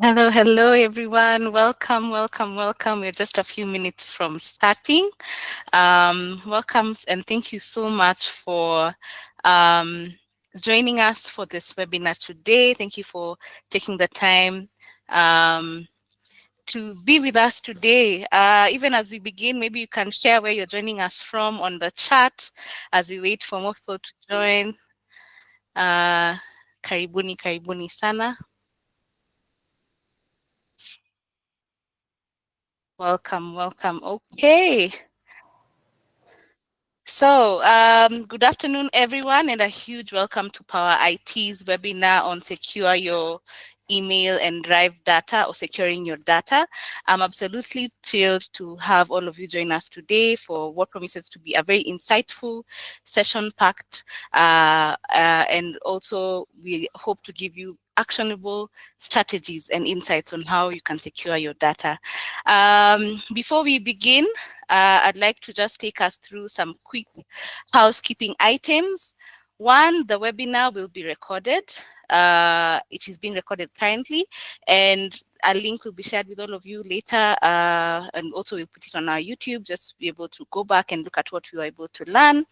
Hello, hello, everyone. Welcome, welcome, welcome. We're just a few minutes from starting. Welcome, and thank you so much for um, joining us for this webinar today. Thank you for taking the time um, to be with us today. Even as we begin, maybe you can share where you're joining us from on the chat as we wait for more people to join. Karibuni, karibuni sana. Welcome, welcome. Okay. So, good afternoon, everyone, and a huge welcome to Power IT's webinar on secure your email and drive data or securing your data. I'm absolutely thrilled to have all of you join us today for what promises to be a very insightful session packed, and also we hope to give you actionable strategies and insights on how you can secure your data. Before we begin, I'd like to just take us through some quick housekeeping items. One, the webinar will be recorded. It is being recorded currently, and a link will be shared with all of you later, and also we'll put it on our YouTube, just to be able to go back and look at what we were able to learn.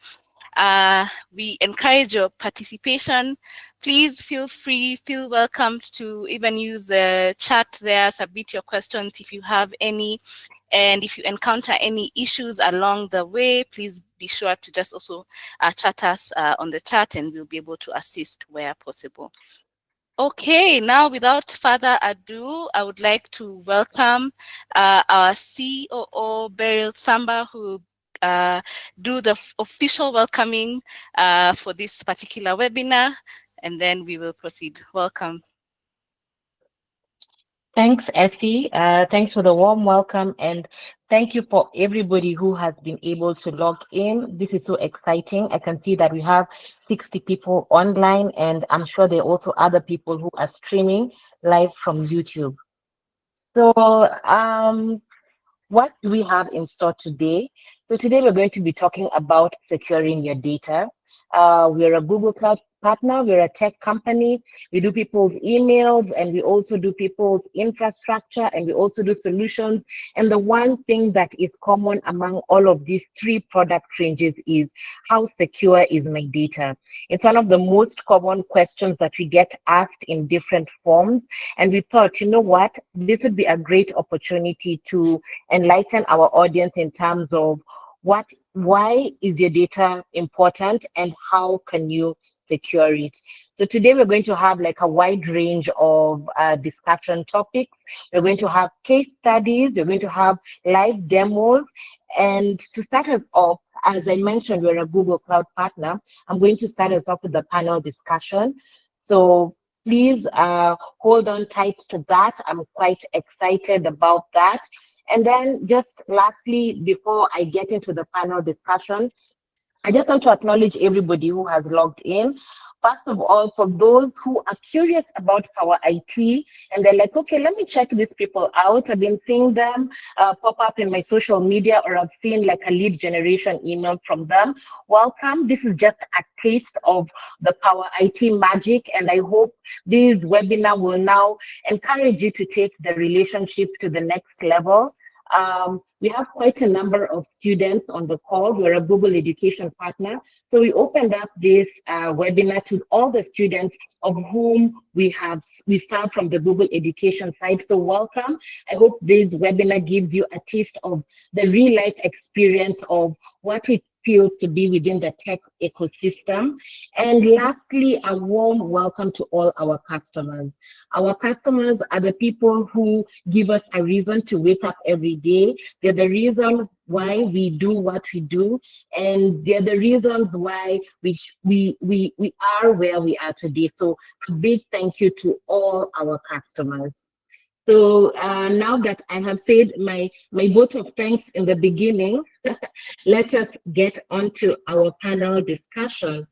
We encourage your participation. Please feel welcome to even use the chat there, submit your questions if you have any. And if you encounter any issues along the way, please be sure to just also chat us on the chat, and we'll be able to assist where possible. Okay, now without further ado, I would like to welcome our COO, Beryl Samba, who will do the official welcoming for this particular webinar, and then we will proceed. Welcome. Thanks, Essie. Thanks for the warm welcome, and thank you for everybody who has been able to log in. This is so exciting. I can see that we have 60 people online, and I'm sure there are also other people who are streaming live from YouTube. So, what do we have in store today? So today we're going to be talking about securing your data. We're a Google Cloud partner. We're a tech company. We do people's emails, and we also do people's infrastructure, and we also do solutions. And the one thing that is common among all of these three product ranges is how secure is my data? It's one of the most common questions that we get asked in different forms. And we thought, you know what, this would be a great opportunity to enlighten our audience in terms of why is your data important and how can you secure it. So today we're going to have like a wide range of discussion topics. We're going to have case studies, we're going to have live demos, and to start us off, as I mentioned, we're a Google Cloud partner. I'm going to start us off with the panel discussion. So please hold on tight to that. I'm quite excited about that. And then just lastly, before I get into the panel discussion, I just want to acknowledge everybody who has logged in. First of all, for those who are curious about Power IT and they're like, okay, let me check these people out. I've been seeing them pop up in my social media, or I've seen like a lead generation email from them. Welcome. This is just a taste of the Power IT magic. And I hope this webinar will now encourage you to take the relationship to the next level. We have quite a number of students on the call. We're a Google education partner. So we opened up this webinar to all the students of whom we serve from the Google education side. So welcome. I hope this webinar gives you a taste of the real life experience of what it feels to be within the tech ecosystem. And lastly, a warm welcome to all our customers. Our customers are the people who give us a reason to wake up every day. They're the reason why we do what we do, and they're the reasons why we are where we are today. So a big thank you to all our customers. So now that I have said my vote of thanks in the beginning, let us get on to our panel discussion.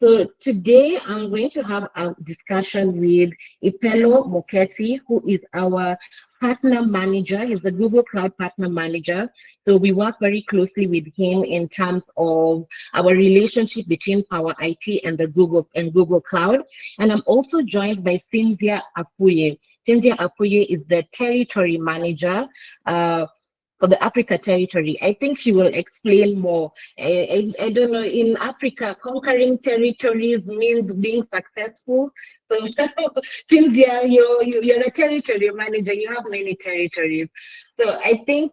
So today I'm going to have a discussion with Ipelo Mokesi, who is our partner manager. He's the Google Cloud partner manager. So we work very closely with him in terms of our relationship between Power IT and Google Cloud. And I'm also joined by Cynthia Apuye. Cynthia Apuye is the territory manager for the Africa territory. I think she will explain more. I don't know, in Africa, conquering territories means being successful. So, Cynthia, you're a territory manager, you have many territories. So I think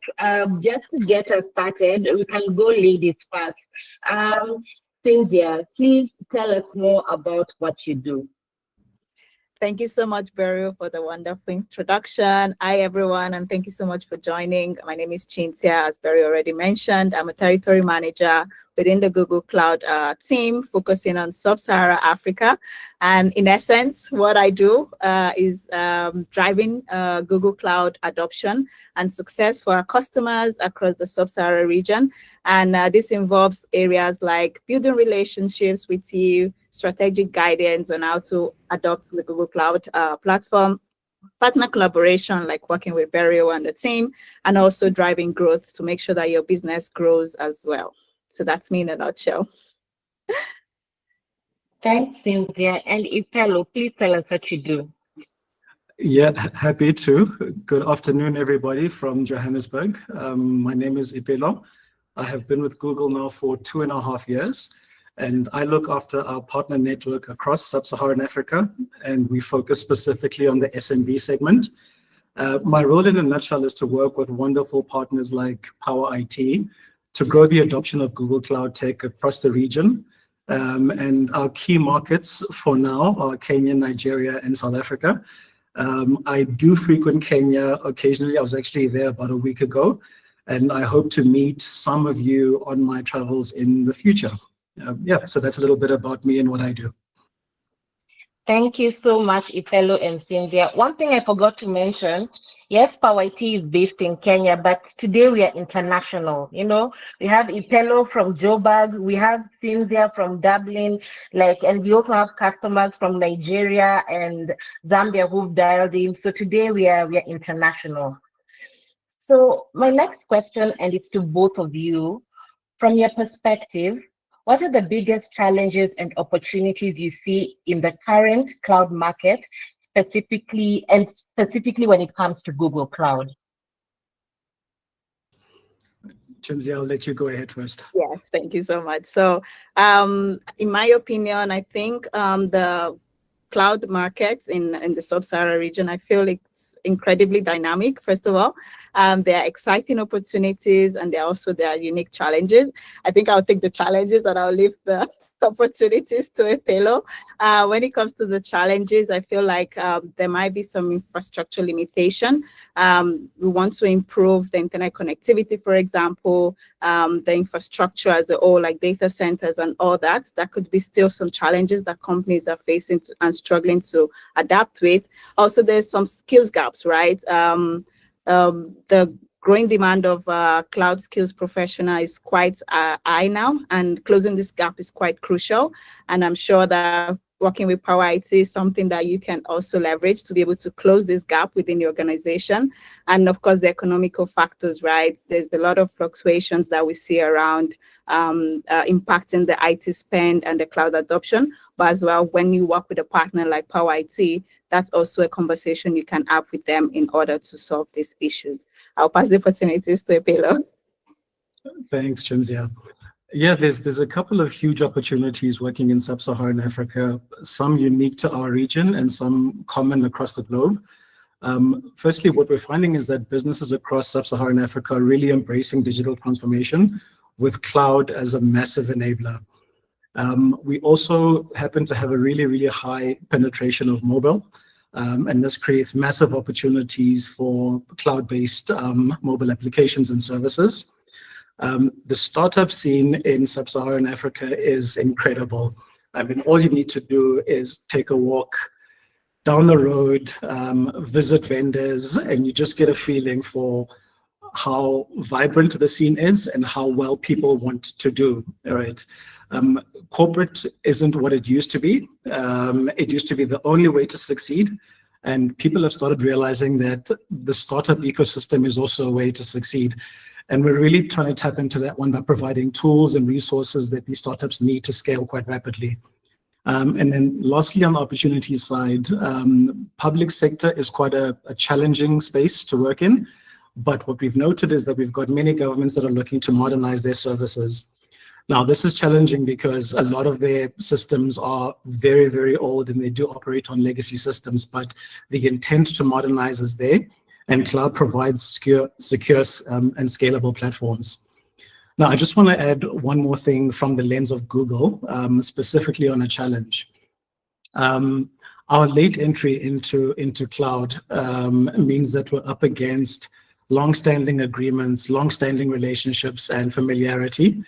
just to get us started, we can go ladies first. Cynthia, please tell us more about what you do. Thank you so much, Beryl, for the wonderful introduction. Hi, everyone, and thank you so much for joining. My name is Chintia, as Beryl already mentioned. I'm a territory manager within the Google Cloud team, focusing on Sub-Saharan Africa. And in essence, what I do is driving Google Cloud adoption and success for our customers across the Sub-Saharan region. And this involves areas like building relationships with you, strategic guidance on how to adopt the Google Cloud platform, partner collaboration, like working with Beryl and the team, and also driving growth to make sure that your business grows as well. So that's me in a nutshell. Thanks, Cynthia. And Ipelo, please tell us what you do. Yeah, happy to. Good afternoon, everybody from Johannesburg. My name is Ipelo. I have been with Google now for 2.5 years, and I look after our partner network across Sub-Saharan Africa, and we focus specifically on the SMB segment. My role in a nutshell is to work with wonderful partners like Pawa IT to grow the adoption of Google Cloud Tech across the region. And our key markets for now are Kenya, Nigeria, and South Africa. I do frequent Kenya occasionally. I was actually there about a week ago, and I hope to meet some of you on my travels in the future. Yeah, so that's a little bit about me and what I do. Thank you so much, Ipelo and Cynthia. One thing I forgot to mention, yes, Pawa IT is based in Kenya, but today we are international. You know, we have Ipelo from Joburg, we have Cynthia from Dublin, and we also have customers from Nigeria and Zambia who've dialed in. So today we are international. So my next question, and it's to both of you, from your perspective, what are the biggest challenges and opportunities you see in the current cloud market, specifically when it comes to Google Cloud? Chinzi, I'll let you go ahead first. Yes, thank you so much. So in my opinion, I think the cloud markets in the Sub-Saharan region, I feel it's incredibly dynamic, first of all. There are exciting opportunities, and there are unique challenges. I think I'll take the challenges and I'll leave the opportunities to Ipelo. When it comes to the challenges, I feel like there might be some infrastructure limitation. We want to improve the internet connectivity, for example, the infrastructure as a whole, like data centers and all that. That could be still some challenges that companies are facing and struggling to adapt with. Also, there's some skills gaps, right? The growing demand of cloud skills professional is quite high now, and closing this gap is quite crucial. And I'm sure that working with Pawa IT is something that you can also leverage to be able to close this gap within your organization. And of course, the economical factors, right? There's a lot of fluctuations that we see around impacting the IT spend and the cloud adoption. But as well, when you work with a partner like Pawa IT, that's also a conversation you can have with them in order to solve these issues. I'll pass the opportunities to Ipelo. Thanks, Chinzia. Yeah, there's a couple of huge opportunities working in Sub-Saharan Africa, some unique to our region and some common across the globe. Firstly, what we're finding is that businesses across Sub-Saharan Africa are really embracing digital transformation with cloud as a massive enabler. We also happen to have a really, really high penetration of mobile, and this creates massive opportunities for cloud-based mobile applications and services. The startup scene in Sub-Saharan Africa is incredible. I mean, all you need to do is take a walk down the road, visit vendors, and you just get a feeling for how vibrant the scene is and how well people want to do, right? Corporate isn't what it used to be. It used to be the only way to succeed. And people have started realizing that the startup ecosystem is also a way to succeed. And we're really trying to tap into that one by providing tools and resources that these startups need to scale quite rapidly. And then lastly, on the opportunity side, public sector is quite a challenging space to work in. But what we've noted is that we've got many governments that are looking to modernize their services. Now, this is challenging because a lot of their systems are very, very old and they do operate on legacy systems, but the intent to modernize is there, and cloud provides secure and scalable platforms. Now, I just want to add one more thing from the lens of Google, specifically on a challenge. Our late entry into cloud means that we're up against long-standing agreements, long-standing relationships, and familiarity.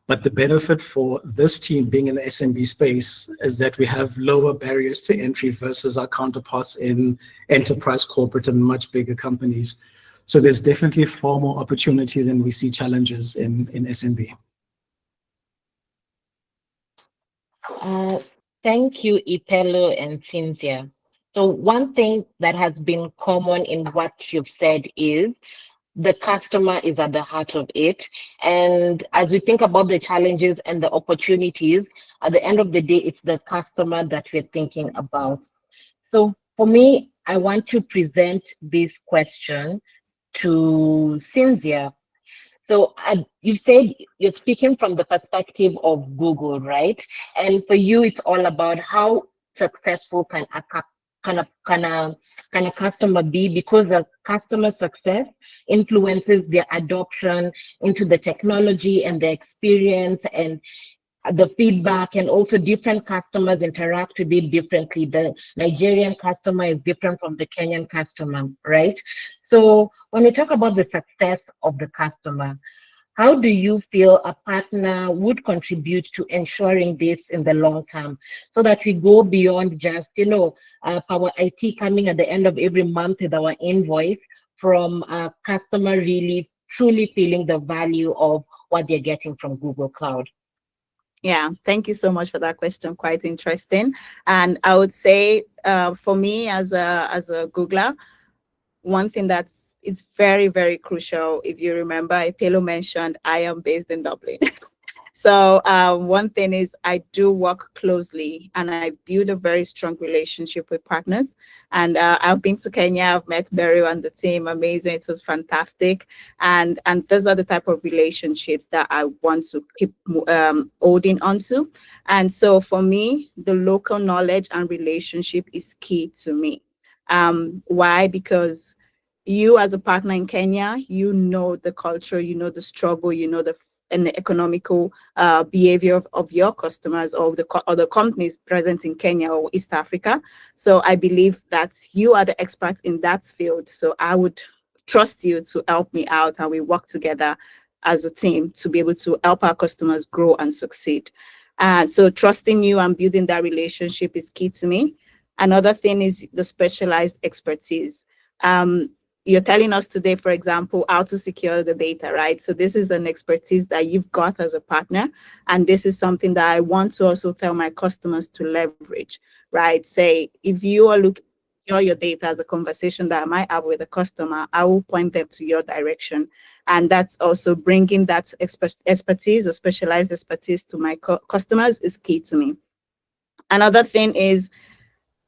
But the benefit for this team being in the SMB space is that we have lower barriers to entry versus our counterparts in enterprise, corporate, and much bigger companies. So there's definitely far more opportunity than we see challenges in SMB. Thank you, Ipelo and Cynthia. So one thing that has been common in what you've said is the customer is at the heart of it. And as we think about the challenges and the opportunities, at the end of the day, it's the customer that we're thinking about. So for me, I want to present this question to Cynthia. So you said you're speaking from the perspective of Google, right? And for you, it's all about how successful can a customer be, because the customer success influences their adoption into the technology and the experience and the feedback, and also different customers interact with it differently. The Nigerian customer is different from the Kenyan customer, right? So when we talk about the success of the customer, how do you feel a partner would contribute to ensuring this in the long term, so that we go beyond just, Pawa IT coming at the end of every month with our invoice, from a customer really truly feeling the value of what they're getting from Google Cloud? Yeah, thank you so much for that question. Quite interesting. And I would say for me as a Googler, one thing that is very, very crucial, if you remember, Ipelo mentioned I am based in Dublin. So one thing is I do work closely and I build a very strong relationship with partners. And I've been to Kenya, I've met Beryl and the team, amazing, it was fantastic. And those are the type of relationships that I want to keep holding onto. And so for me, the local knowledge and relationship is key to me. Why? Because you as a partner in Kenya, you know the culture, you know the struggle, you know the economical behavior of your customers or the companies present in Kenya or East Africa. So I believe that you are the experts in that field. So I would trust you to help me out, and we work together as a team to be able to help our customers grow and succeed. And so trusting you and building that relationship is key to me. Another thing is the specialized expertise. You're telling us today, for example, how to secure the data, right? So this is an expertise that you've got as a partner. And this is something that I want to also tell my customers to leverage, right? Say, if you are looking at your data as a conversation that I might have with a customer, I will point them to your direction. And that's also bringing that expertise or specialized expertise to my customers is key to me. Another thing is,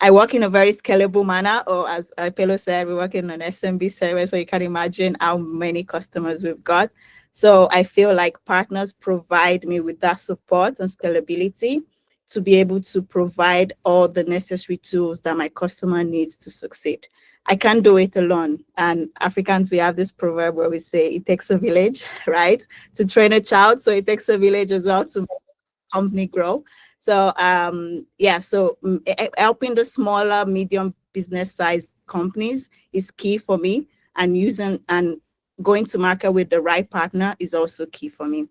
I work in a very scalable manner, or as Ipelo said, we work in an SMB service, so you can imagine how many customers we've got. So I feel like partners provide me with that support and scalability to be able to provide all the necessary tools that my customer needs to succeed. I can't do it alone. And Africans, we have this proverb where we say it takes a village, right, to train a child. So it takes a village as well to make a company grow. So helping the smaller, medium business size companies is key for me, and going to market with the right partner is also key for me.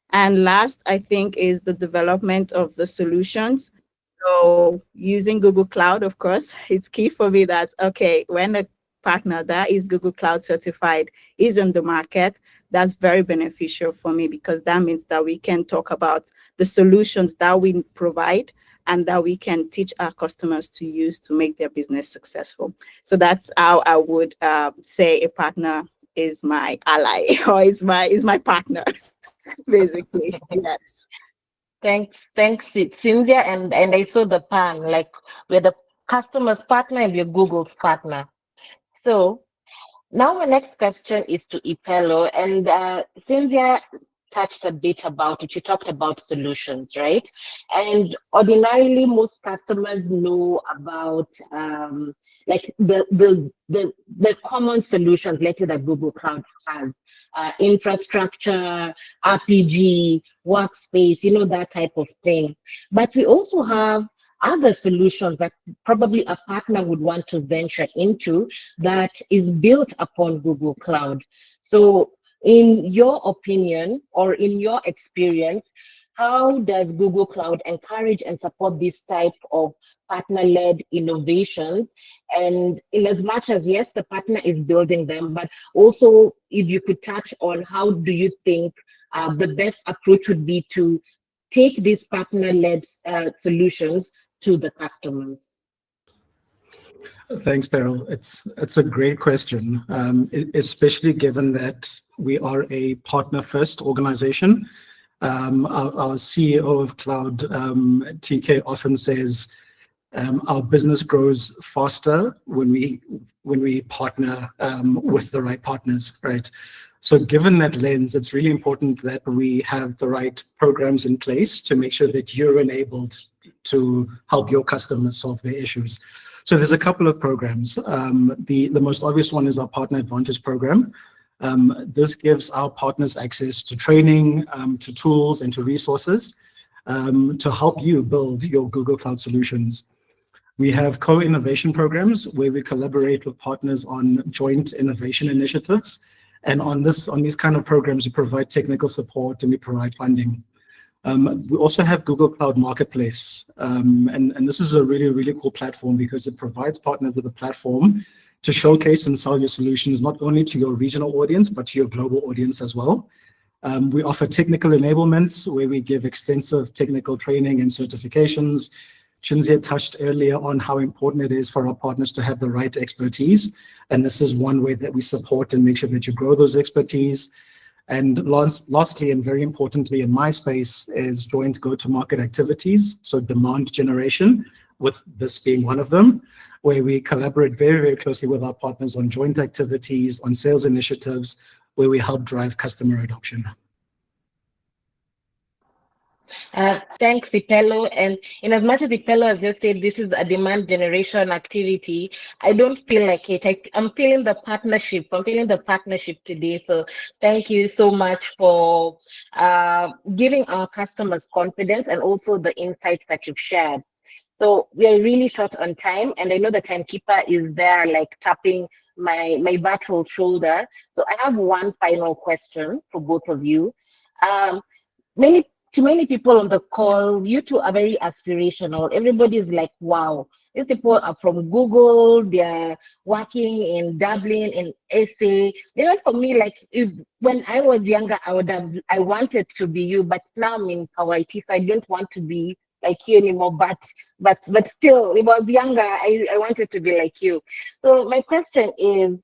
And last, I think, is the development of the solutions. So using Google Cloud, of course, it's key for me that, okay, when a partner that is Google Cloud certified is in the market, that's very beneficial for me, because that means that we can talk about the solutions that we provide and that we can teach our customers to use to make their business successful. So that's how I would say a partner is my ally or is my partner, basically. Yes. Thanks, Cynthia. And I saw the pan, like we're the customer's partner and we're Google's partner. So now my next question is to Ipelo, and Cynthia touched a bit about it. You talked about solutions, right? And ordinarily, most customers know about like the common solutions, like that Google Cloud has, infrastructure, RPG, workspace, that type of thing. But we also have other solutions that probably a partner would want to venture into that is built upon Google Cloud. So, in your opinion or in your experience, how does Google Cloud encourage and support this type of partner-led innovations? And in as much as yes, the partner is building them, but also if you could touch on how do you think the best approach would be to take these partner-led solutions to the customers? Thanks, Beryl. It's a great question, especially given that we are a partner-first organization. Our CEO of Cloud, TK, often says our business grows faster when we partner with the right partners, right? So given that lens, it's really important that we have the right programs in place to make sure that you're enabled to help your customers solve their issues. So there's a couple of programs. The most obvious one is our Partner Advantage program. This gives our partners access to training, to tools, and to resources to help you build your Google Cloud solutions. We have co-innovation programs where we collaborate with partners on joint innovation initiatives. And on these kind of programs, we provide technical support and we provide funding. We also have Google Cloud Marketplace. And this is a really, really cool platform because it provides partners with a platform to showcase and sell your solutions, not only to your regional audience, but to your global audience as well. We offer technical enablements where we give extensive technical training and certifications. Chinzia touched earlier on how important it is for our partners to have the right expertise. And this is one way that we support and make sure that you grow those expertise. And lastly, and very importantly in my space, is joint go-to-market activities. So demand generation, with this being one of them, where we collaborate very, very closely with our partners on joint activities, on sales initiatives, where we help drive customer adoption. Thanks, Ipelo. And in as much as Ipelo has just said this is a demand generation activity, I don't feel like it. I'm feeling the partnership. I'm feeling the partnership today. So thank you so much for giving our customers confidence and also the insights that you've shared. So we are really short on time, and I know the timekeeper is there, like tapping my virtual shoulder. So I have one final question for both of you. Many to many people on the call, you two are very aspirational. Everybody's like, wow, these people are from Google, they're working in Dublin, in SA. Even for me, like if when I was younger, I wanted to be you, but now I'm in Pawa IT, so I don't want to be like you anymore. But still, when I was younger, I wanted to be like you. So my question is,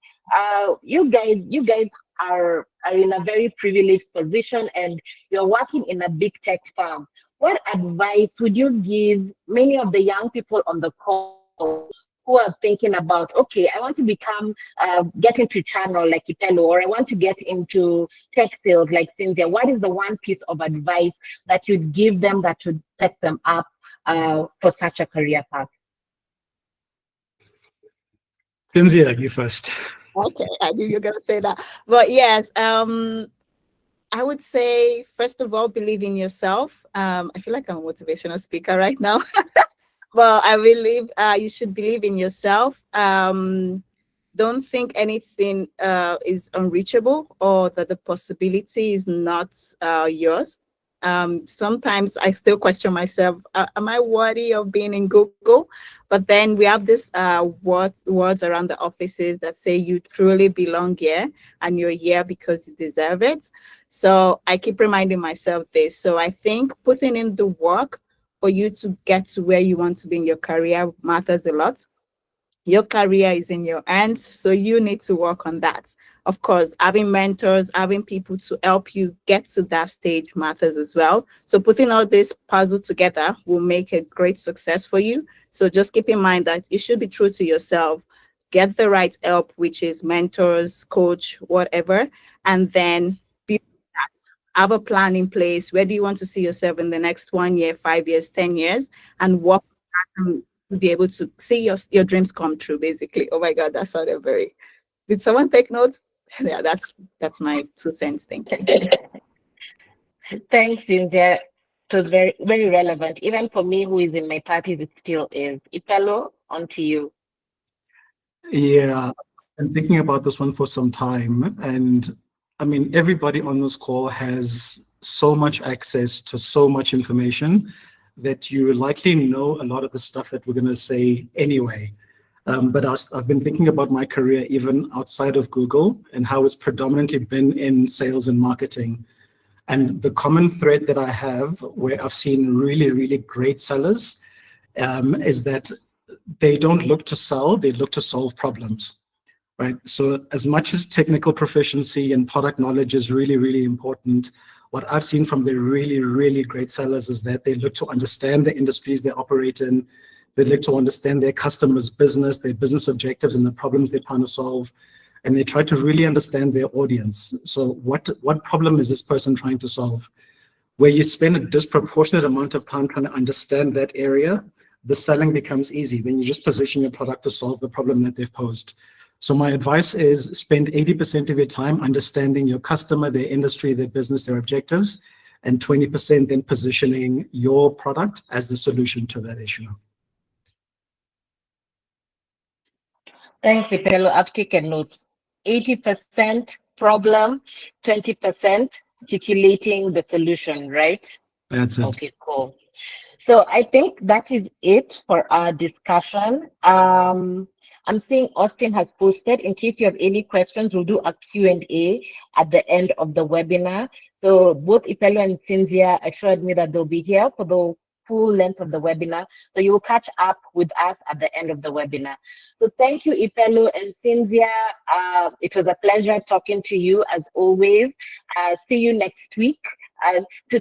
you guys are in a very privileged position and you're working in a big tech firm. What advice would you give many of the young people on the call who are thinking about, okay, I want to get into channel like Ipelo, or I want to get into tech sales like Cynthia? What is the one piece of advice that you'd give them that would set them up for such a career path? Cynthia, you first. Okay, I knew you were going to say that. But yes, I would say, first of all, believe in yourself. I feel like I'm a motivational speaker right now. Well, I believe you should believe in yourself. Don't think anything is unreachable or that the possibility is not yours. Sometimes I still question myself, am I worthy of being in Google? But then we have this words around the offices that say you truly belong here and you're here because you deserve it. So I keep reminding myself this. So I think putting in the work for you to get to where you want to be in your career matters a lot. Your career is in your hands, so you need to work on that. Of course, having mentors, having people to help you get to that stage matters as well. So putting all this puzzle together will make a great success for you. So just keep in mind that you should be true to yourself, get the right help, which is mentors, coach, whatever, and then build that. Have a plan in place. Where do you want to see yourself in the next 1 year, 5 years, 10 years, and work on that to be able to see your dreams come true, basically. Oh my God, that sounded very. Did someone take notes? Yeah, that's my 2 cents. Thank you. Thanks, Cynthia. It was very, very relevant. Even for me, who is in my 30s, it still is. Ipelo, on to you. Yeah, I'm thinking about this one for some time. And I mean, everybody on this call has so much access to so much information that you likely know a lot of the stuff that we're going to say anyway. But I've been thinking about my career even outside of Google and how it's predominantly been in sales and marketing. And the common thread that I have where I've seen really, really great sellers is that they don't look to sell, they look to solve problems, right? So as much as technical proficiency and product knowledge is really, really important, what I've seen from the really, really great sellers is that they look to understand the industries they operate in. They look to understand their customers' business, their business objectives, and the problems they're trying to solve. And they try to really understand their audience. So what problem is this person trying to solve? Where you spend a disproportionate amount of time trying to understand that area, the selling becomes easy. Then you just position your product to solve the problem that they've posed. So my advice is spend 80% of your time understanding your customer, their industry, their business, their objectives, and 20% then positioning your product as the solution to that issue. Thanks, Ipelo. I've taken notes. 80% problem, 20% articulating the solution, right? That's it. Okay, cool. So I think that is it for our discussion. I'm seeing Austin has posted. In case you have any questions, we'll do a Q&A at the end of the webinar. So both Ipelo and Cynthia assured me that they'll be here for the full length of the webinar. So you'll catch up with us at the end of the webinar. So thank you, Ipelo and Cynthia. It was a pleasure talking to you as always. See you next week.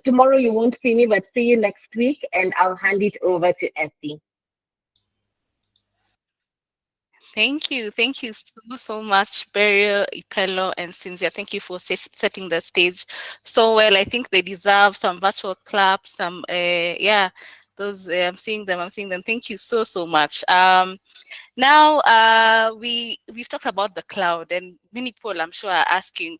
Tomorrow you won't see me, but see you next week, and I'll hand it over to Essie. Thank you. Thank you so much, Beryl, Ipelo, and Cynthia. Thank you for setting the stage so well. I think they deserve some virtual claps, some, yeah, those, I'm seeing them. Thank you so much. Now, we've talked about the cloud, and many people, I'm sure, are asking,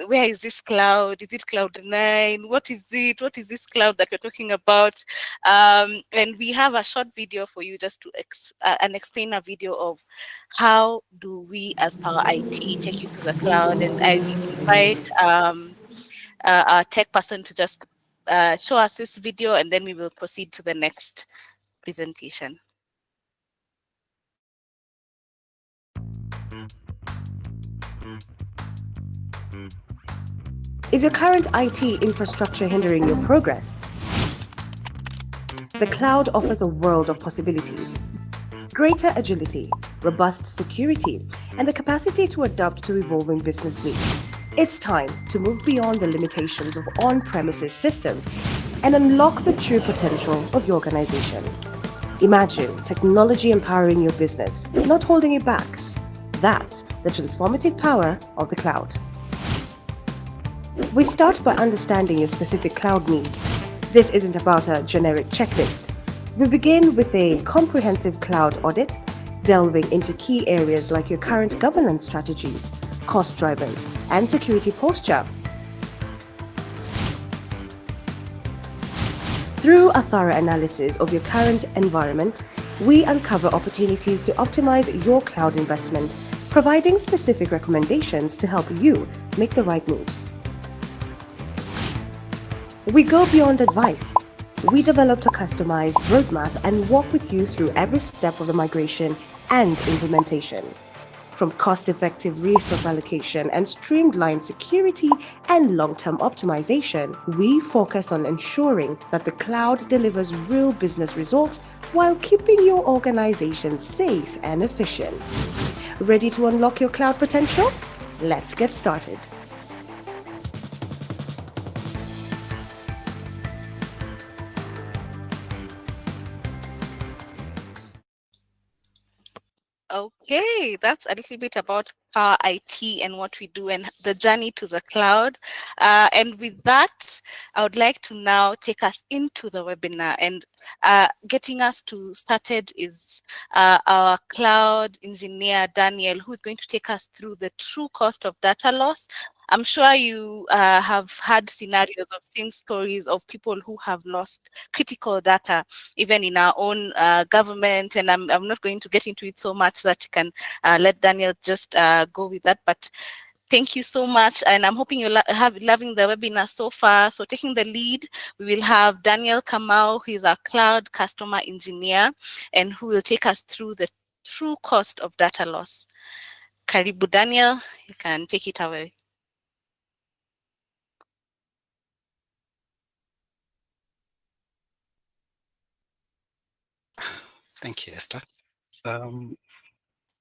where is this cloud? Is it Cloud9? What is it? What is this cloud that we're talking about? And we have a short video for you just to an explainer video of how do we as Pawa IT take you to the cloud. And I invite our tech person to just show us this video, and then we will proceed to the next presentation. Is your current IT infrastructure hindering your progress? The cloud offers a world of possibilities. Greater agility, robust security, and the capacity to adapt to evolving business needs. It's time to move beyond the limitations of on-premises systems and unlock the true potential of your organization. Imagine technology empowering your business, not holding it back. That's the transformative power of the cloud. We start by understanding your specific cloud needs. This isn't about a generic checklist. We begin with a comprehensive cloud audit, delving into key areas like your current governance strategies, cost drivers, and security posture. Through a thorough analysis of your current environment, we uncover opportunities to optimize your cloud investment, providing specific recommendations to help you make the right moves. We go beyond advice. We developed a customized roadmap and walk with you through every step of the migration and implementation. From cost-effective resource allocation and streamlined security and long-term optimization, we focus on ensuring that the cloud delivers real business results while keeping your organization safe and efficient. Ready to unlock your cloud potential? Let's get started. Okay, that's a little bit about Power IT and what we do and the journey to the cloud. And with that, I would like to now take us into the webinar, and getting us to started is our cloud engineer, Daniel, who is going to take us through the true cost of data loss. I'm sure you have had scenarios of seen stories of people who have lost critical data, even in our own government. And I'm not going to get into it so much that you can let Daniel just go with that. But thank you so much. And I'm hoping you're loving the webinar so far. So taking the lead, we will have Daniel Kamau, who is our cloud customer engineer, and who will take us through the true cost of data loss. Karibu, Daniel. You can take it away. Thank you, Esther.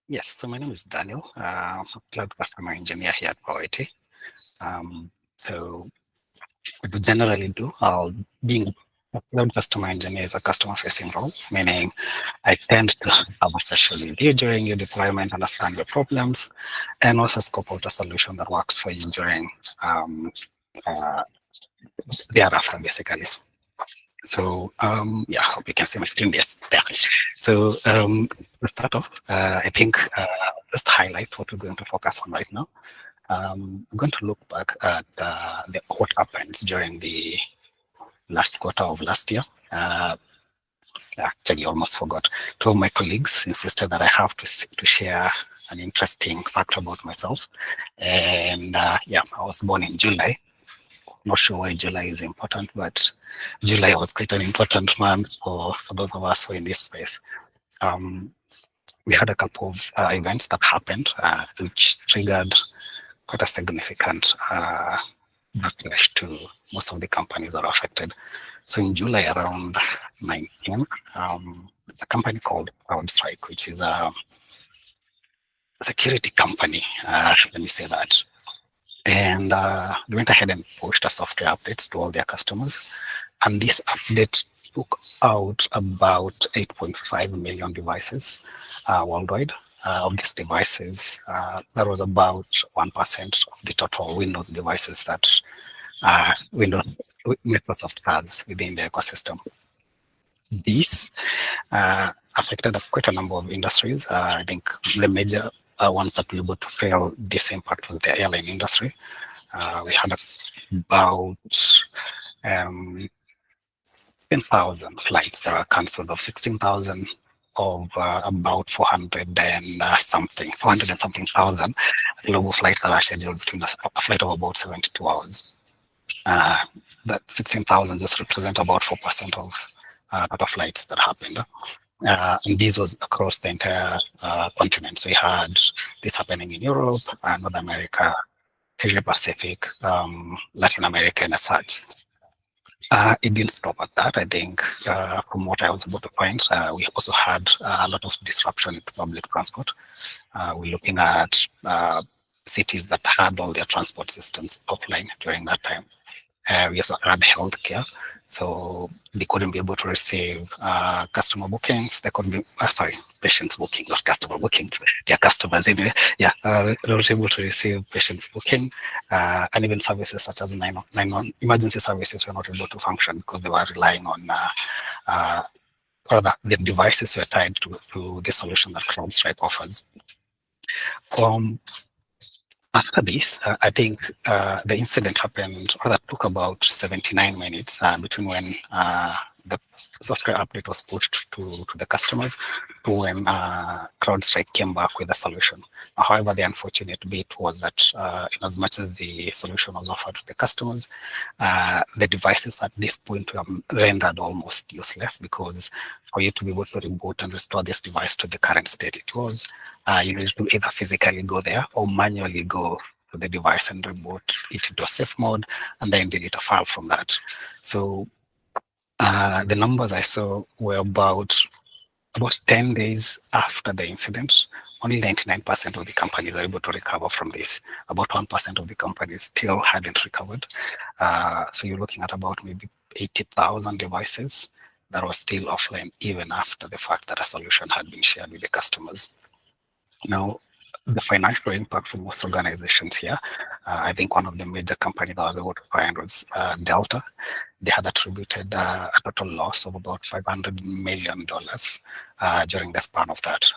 Yes, so my name is Daniel. I'm a cloud customer engineer here at Pawa IT. So what we generally do, being a cloud customer engineer is a customer-facing role, meaning I tend to have a session with you during your deployment, understand your problems, and also scope out a solution that works for you during thereafter, basically. So yeah, I hope you can see my screen. Yes, there. So to start off, I think just highlight what we're going to focus on right now. I'm going to look back at what happened during the last quarter of last year. Actually, almost forgot. Two of my colleagues insisted that I have to share an interesting fact about myself. And yeah, I was born in July. Not sure why July is important, but July was quite an important month for those of us who are in this space. We had a couple of events that happened, which triggered quite a significant backlash to most of the companies that are affected. So in July around 19, a company called CrowdStrike, which is a security company, let me say that. And they went ahead and pushed a software updates to all their customers. And this update took out about 8.5 million devices worldwide. Of these devices, that was about 1% of the total Windows devices that Microsoft has within the ecosystem. This affected quite a number of industries. I think the major ones that were able to feel this impact was the airline industry. We had about 10,000 flights that were cancelled, of 16,000 of about 400 and something thousand global flights that are scheduled between a flight of about 72 hours. That 16,000 just represent about 4% of total flights that happened. And this was across the entire continent. So we had this happening in Europe, North America, Asia Pacific, Latin America, and as such. It didn't stop at that. I think from what I was able to find, we also had a lot of disruption to public transport. We're looking at cities that had all their transport systems offline during that time. We also had healthcare. So they couldn't be able to receive customer bookings. They couldn't be, patients booking, not customer booking. They're customers anyway. Yeah, they were not able to receive patients booking. And even services such as 911 emergency services were not able to function because they were relying on the devices were tied to the solution that CrowdStrike offers. After this, I think the incident happened, or that took about 79 minutes between when the software update was pushed to the customers when CrowdStrike came back with a solution. However, the unfortunate bit was that in as much as the solution was offered to the customers, the devices at this point were rendered almost useless, because for you to be able to reboot and restore this device to the current state it was, you need to either physically go there or manually go to the device and reboot it into a safe mode and then delete a file from that. So the numbers I saw were about 10 days after the incident, only 99% of the companies are able to recover from this. About 1% of the companies still hadn't recovered. So you're looking at about maybe 80,000 devices that were still offline even after the fact that a solution had been shared with the customers. Now, the financial impact for most organizations here, I think one of the major companies that I was able to find was Delta. They had attributed a total loss of about $500 million during the span of that.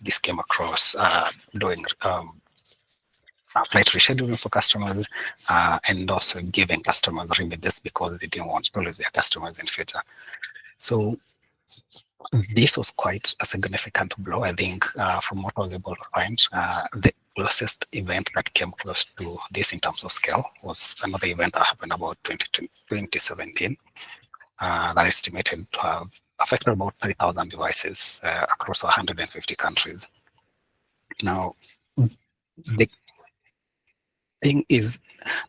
This came across doing flight rescheduling for customers and also giving customers rebates because they didn't want to lose their customers in future. So this was quite a significant blow. I think from what I was able to find, the closest event that came close to this in terms of scale was another event that happened about 2017 that estimated to have affected about 3,000 devices across 150 countries. Now, the thing is,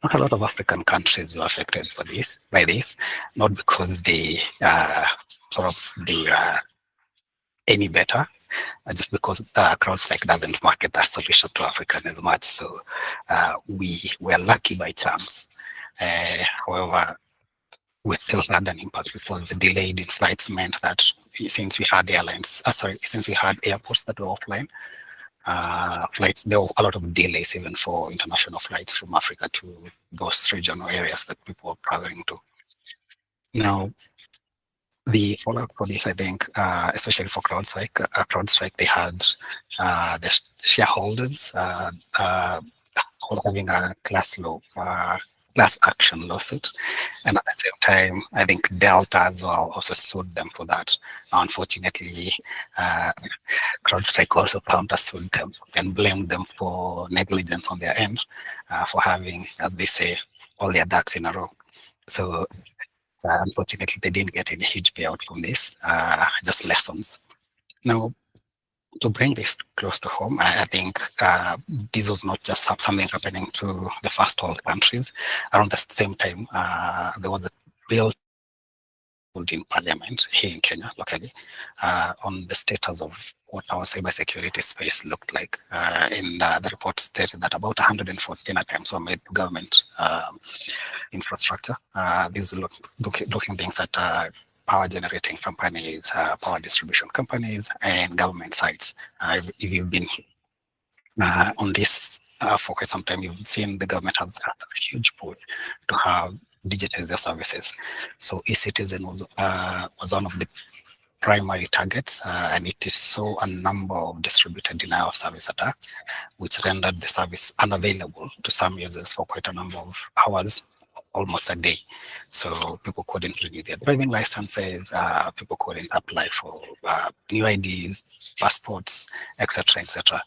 not a lot of African countries were affected by this, not because they are any better, just because CrowdStrike doesn't market that solution to African as much. So we were lucky by chance. However, we still had an impact because the delayed in flights meant that since we had since we had airports that were offline, flights, there were a lot of delays even for international flights from Africa to those regional areas that people were traveling to. Now, the follow-up for this, I think, especially for CrowdStrike, they had the shareholders having a class action lawsuit, and at the same time, I think Delta as well also sued them for that. Unfortunately, CrowdStrike also countersued them and blamed them for negligence on their end for having, as they say, all their ducks in a row. So unfortunately, they didn't get any huge payout from this, just lessons. Now, to bring this close to home, I think this was not just something happening to the first world countries. Around the same time, there was a bill in Parliament here in Kenya, locally, on the status of what our cybersecurity space looked like. In the report stated that about 114 attempts were made to government infrastructure. These are looking things at power generating companies, power distribution companies, and government sites. If you've been on this for quite some time, you've seen the government has had a huge push to have digitize their services. So eCitizen was one of the primary targets, and it saw a number of distributed denial of service attacks, which rendered the service unavailable to some users for quite a number of hours, almost a day. So people couldn't renew their driving licenses, people couldn't apply for new IDs, passports, etc., etc.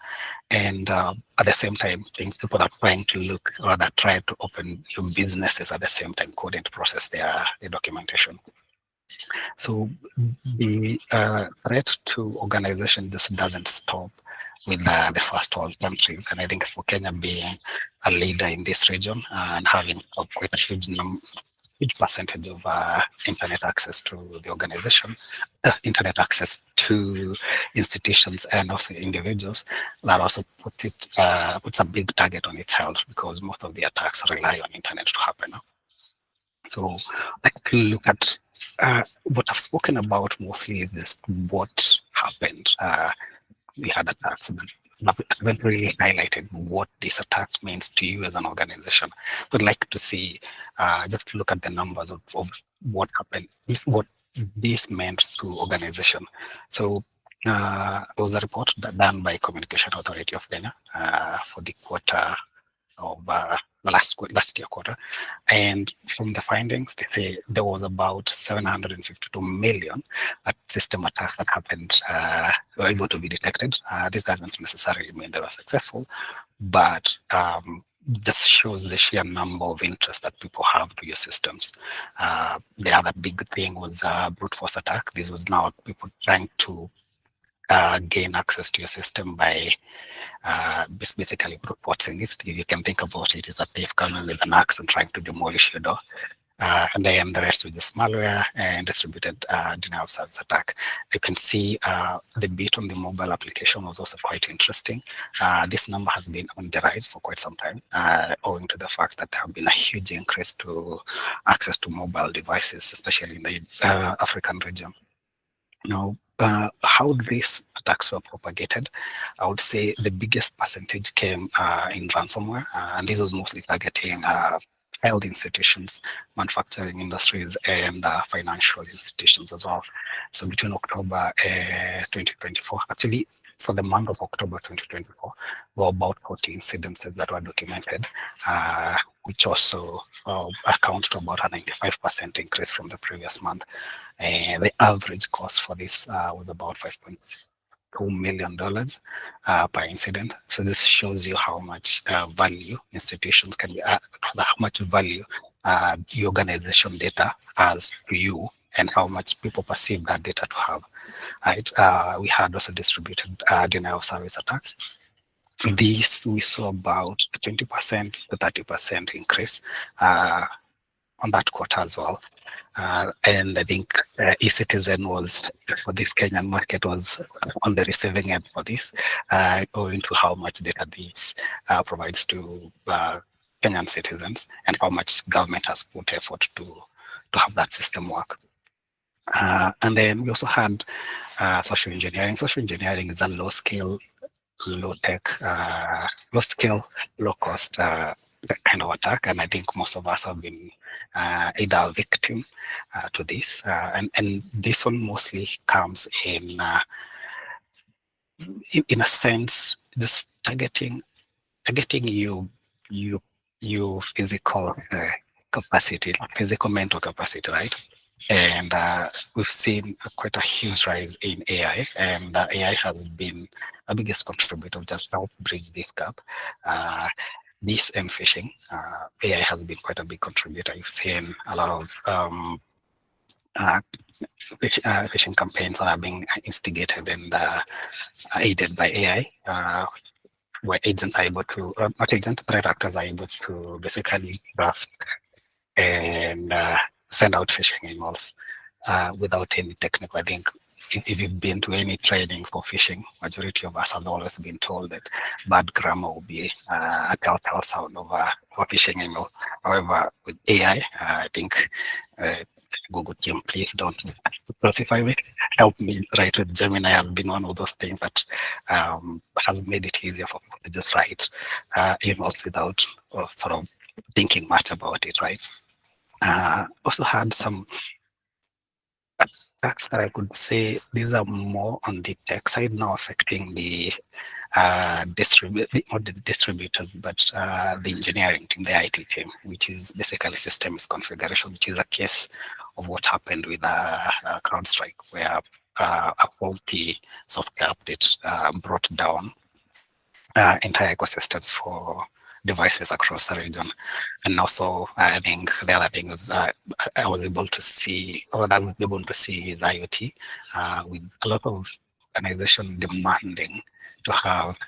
And at the same time, people are trying to look, or that try to open new businesses at the same time couldn't process their documentation. So the threat to organization just doesn't stop with the first world countries. And I think for Kenya being a leader in this region and having quite a huge percentage of internet access to the organization, internet access to institutions and also individuals, that also puts a big target on its health, because most of the attacks rely on internet to happen. So I can look at what I've spoken about mostly is this, what happened. We had attacks, but I haven't really highlighted what this attack means to you as an organization. I'd like to see, just look at the numbers of what happened, what this meant to organization. So there was a report done by Communication Authority of Kenya for the quarter of last year quarter. And from the findings, they say there was about 752 million system attacks that happened, were able to be detected. This doesn't necessarily mean they were successful, but this shows the sheer number of interest that people have to your systems. The other big thing was brute force attack. This was now people trying to gain access to your system by basically brute forcing it. If you can think about it, is a thief coming with an axe and trying to demolish your door. And then the rest with just malware and distributed denial of service attack. You can see the bit on the mobile application was also quite interesting. This number has been on the rise for quite some time, owing to the fact that there have been a huge increase to access to mobile devices, especially in the African region. Now, how these attacks were propagated, I would say the biggest percentage came in ransomware, and this was mostly targeting health institutions, manufacturing industries, and financial institutions as well. So between October 2024, actually for the month of October 2024, were about 40 incidences that were documented, which also accounts to about a 95% increase from the previous month. And the average cost for this was about $5.2 million per incident. So this shows you how much value institutions can be, how much value the organization data has to you, and how much people perceive that data to have. Right? We had also distributed denial of service attacks. This we saw about a 20% to 30% increase on that quarter as well. And I think eCitizen was, for this Kenyan market, was on the receiving end for this, owing to how much data this provides to Kenyan citizens, and how much government has put effort to have that system work. And then we also had social engineering. Social engineering is a low scale, low tech, low scale, low cost kind of attack. And I think most of us have been either a victim to this. And this one mostly comes in a sense, just targeting you physical capacity, physical mental capacity, right? And we've seen quite a huge rise in AI, and AI has been a biggest contributor to just help bridge this gap. This and phishing, AI has been quite a big contributor. You've seen a lot of phishing campaigns that are being instigated and aided by AI, where agents are able to, not agents, threat actors are able to basically draft and send out phishing emails without any technical. I think if you've been to any training for phishing, majority of us have always been told that bad grammar will be a telltale sound of a phishing email. However, with AI, I think Google team, please don't crucify me. Help me write with Gemini. Have been one of those things that has made it easier for people to just write emails without sort of thinking much about it, right? Also had some attacks that I could say these are more on the tech side now, affecting the not the distributors, but the engineering team, the IT team, which is basically systems configuration, which is a case of what happened with CrowdStrike, where a faulty software update brought down entire ecosystems for devices across the region. And also, I think the other thing was I was able to see, or that I was able to see, is IoT, with a lot of organizations demanding to have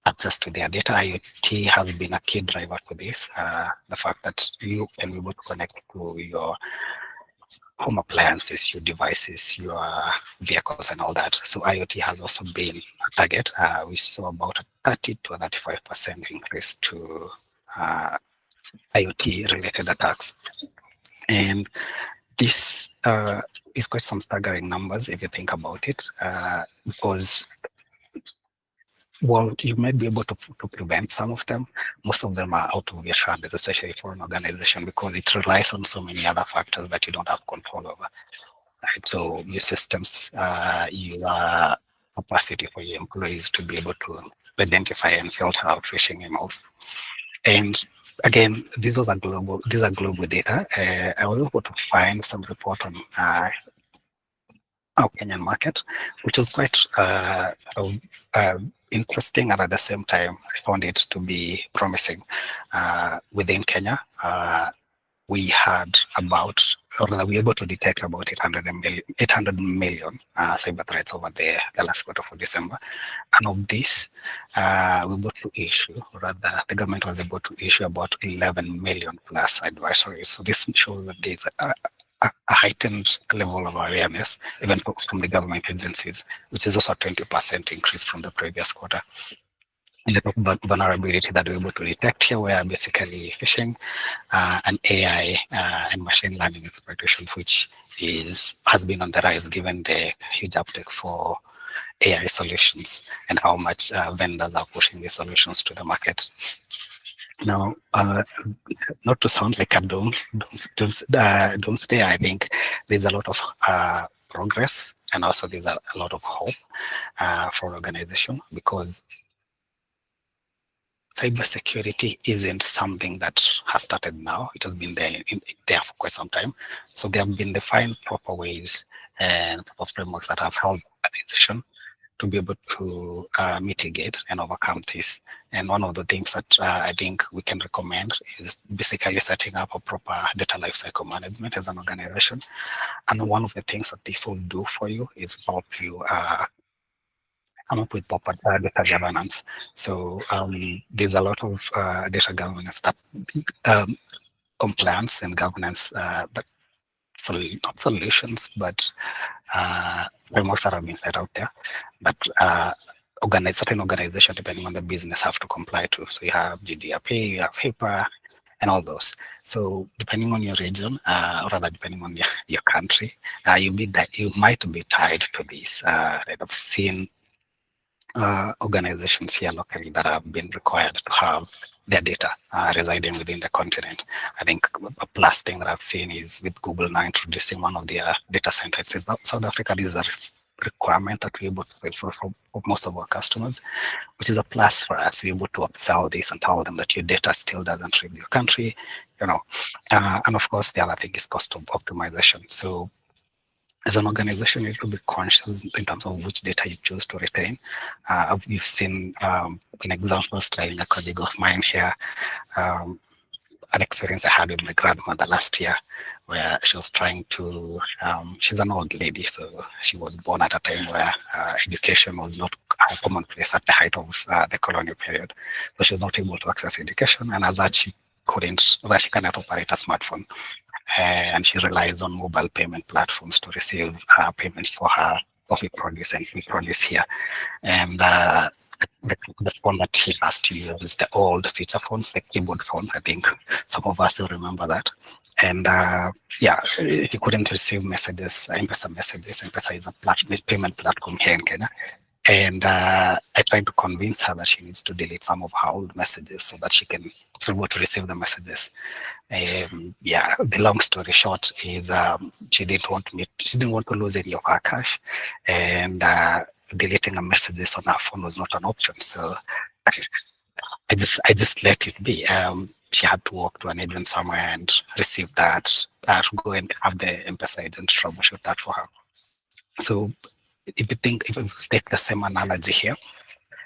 access to their data. IoT has been a key driver for this. The fact that you can be able to connect to your home appliances, your devices, your vehicles, and all that. So IoT has also been a target. We saw about a 30 to 35% increase to IoT related attacks. And this is quite some staggering numbers if you think about it, because well, you might be able to prevent some of them. Most of them are out of your hands, especially for an organization, because it relies on so many other factors that you don't have control over. Right? So your systems, your capacity for your employees to be able to identify and filter out phishing emails, And again, these are global data. I was able to find some report on our Kenyan market, which was quite interesting, and at the same time, I found it to be promising. Within Kenya, we had about, or rather, we were able to detect about 800 million cyber threats over the last quarter for December. And of this, we were able to issue, or rather, the government was able to issue about 11 million plus advisories. So this shows that there's a heightened level of awareness, even from the government agencies, which is also a 20% increase from the previous quarter. And the vulnerability that we're able to detect here were basically phishing and AI and machine learning exploitation, which has been on the rise given the huge uptake for AI solutions and how much vendors are pushing these solutions to the market. Now, not to sound like a doomsday, I think there's a lot of progress, and also there's a lot of hope for organization, because cybersecurity isn't something that has started now. It has been there for quite some time. So there have been defined proper ways and proper frameworks that have helped organization to be able to mitigate and overcome this. And one of the things that I think we can recommend is basically setting up a proper data lifecycle management as an organization. And one of the things that this will do for you is help you come up with proper data governance. So there's a lot of data governance that compliance and governance that not solutions, but frameworks that have been set out there that certain organizations, depending on the business, have to comply to. So you have GDP, you have HIPAA, and all those. So depending on your region, or rather depending on your country, you might be tied to this. I've seen organizations here locally that have been required to have their data residing within the continent. I think a plus thing that I've seen is with Google now introducing one of their data centers in South Africa. This is a requirement that we're able to pay for most of our customers, which is a plus for us. We're able to upsell this and tell them that your data still doesn't leave your country, and of course, the other thing is cost of optimization. So as an organization, you need to be conscious in terms of which data you choose to retain. You've seen an example, styling a colleague of mine here, an experience I had with my grandmother last year, where she was trying to, she's an old lady, so she was born at a time where education was not commonplace at the height of the colonial period. So she was not able to access education, and as that she cannot operate a smartphone. And she relies on mobile payment platforms to receive payments for her coffee produce and food produce here. And the phone that she has to use is the old feature phones, the keyboard phone. I think some of us still remember that. And she couldn't receive messages, M-Pesa messages. M-Pesa is a payment platform here in Kenya. And I tried to convince her that she needs to delete some of her old messages so that she can be able to receive the messages. The long story short is she didn't want to lose any of her cash, and deleting her messages on her phone was not an option. So I just let it be. She had to walk to an agent somewhere and receive that, to go and have the M-Pesa agent troubleshoot that for her. So if we take the same analogy here,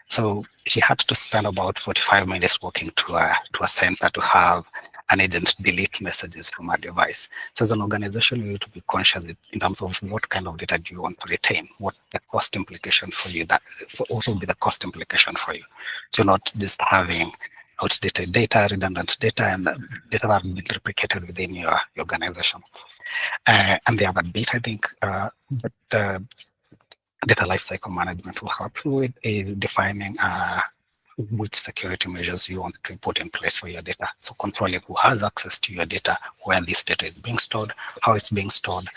so she had to spend about 45 minutes walking to a center to have an agent delete messages from a device. So as an organization, you need to be conscious in terms of what kind of data do you want to retain, what the cost implication for you, that also be the cost implication for you. So not just having outdated data, redundant data, and data that have been replicated within your organization. And the other bit, I think, data lifecycle management will help you with is defining which security measures you want to put in place for your data. So controlling who has access to your data, where this data is being stored, how it's being stored,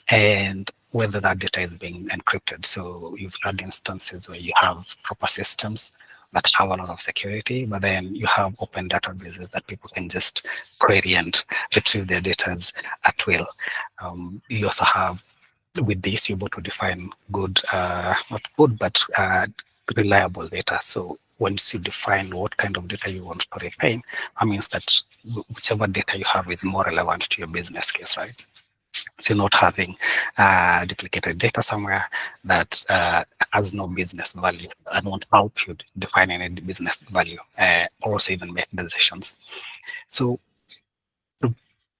and whether that data is being encrypted. So you've had instances where you have proper systems that have a lot of security, but then you have open databases that people can just query and retrieve their data at will. You also have, with this, you're able to define good, not good, but reliable data. So once you define what kind of data you want to retain, that means that whichever data you have is more relevant to your business case, right? So you're not having duplicated data somewhere that has no business value and won't help you define any business value or also even make decisions. So to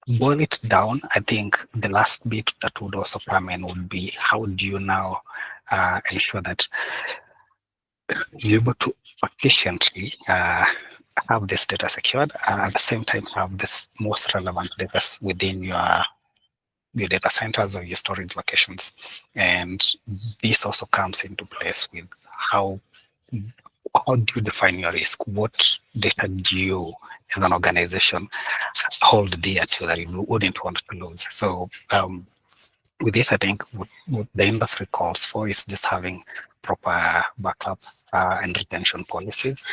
boil it down, I think the last bit that would also come in would be, how do you now ensure that you're able to efficiently have this data secured and at the same time have this most relevant data within your data centers or your storage locations. And this also comes into place with how do you define your risk? What data do you, as an organization, hold dear to that you wouldn't want to lose? So with this, I think what the industry calls for is just having proper backup and retention policies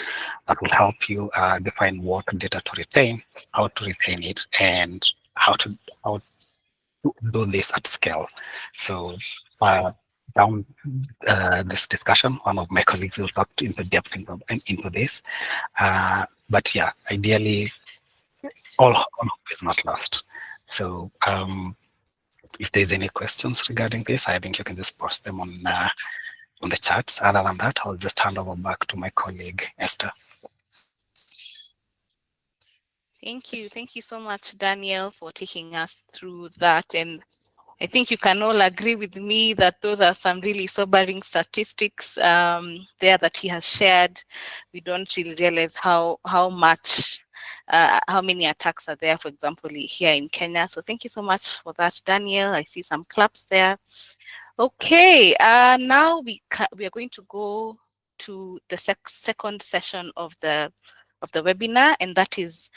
that will help you define what data to retain, how to retain it, and how to do this at scale. So down this discussion, one of my colleagues will talk into depth into this. But yeah, ideally, all hope is not lost. So if there's any questions regarding this, I think you can just post them on the chats. Other than that, I'll just hand over back to my colleague, Esther. Thank you so much, Daniel, for taking us through that. And I think you can all agree with me that those are some really sobering statistics there that he has shared. We don't really realize how much, how many attacks are there, for example, here in Kenya. So thank you so much for that, Daniel. I see some claps there. Okay, now we are going to go to the second session of the webinar, and that is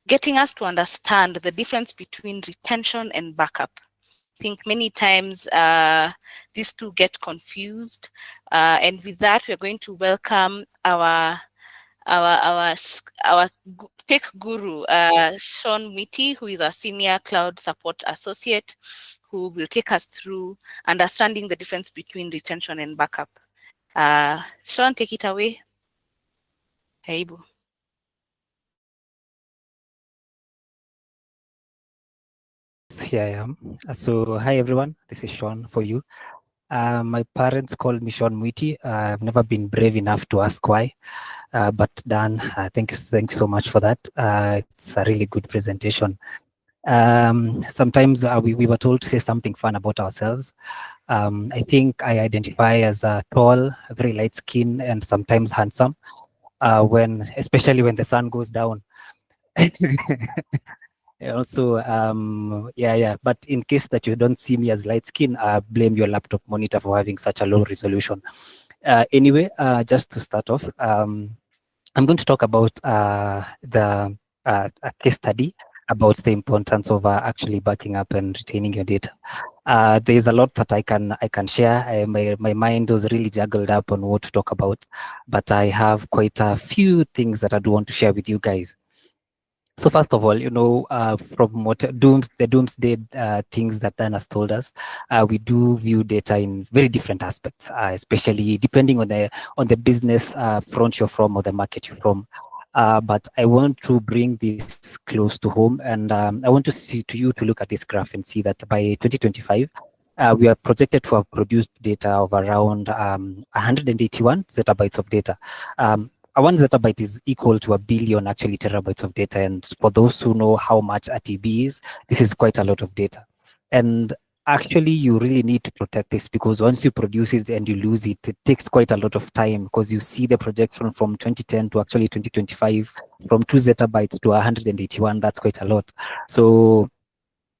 getting us to understand the difference between retention and backup. I think many times these two get confused, and with that, we are going to welcome our tech guru, Sean Mwiti, who is a senior cloud support associate, who will take us through understanding the difference between retention and backup. Sean, take it away. Karibu. Here I am. So hi everyone, this is Sean for you. My parents called me Sean Mwiti. I've never been brave enough to ask why, but Dan, thanks so much for that. It's a really good presentation. Sometimes we were told to say something fun about ourselves. I think I identify as tall, very light skin, and sometimes handsome. Especially when the sun goes down. Also, but in case that you don't see me as light skin, blame your laptop monitor for having such a low resolution. Anyway, just to start off, I'm going to talk about a case study about the importance of actually backing up and retaining your data. There's a lot that I can share. My mind was really juggled up on what to talk about, but I have quite a few things that I do want to share with you guys. So first of all, from what the doomsday things that Dan has told us, we do view data in very different aspects, especially depending on the business front you're from or the market you're from. But I want to bring this close to home, and I want to you to look at this graph and see that by 2025, we are projected to have produced data of around 181 zettabytes of data. 1 zettabyte is equal to 1 billion actually terabytes of data. And for those who know how much a TB is, this is quite a lot of data. And actually, you really need to protect this, because once you produce it and you lose it, it takes quite a lot of time, because you see the projection from 2010 to actually 2025, from 2 zettabytes to 181, that's quite a lot. So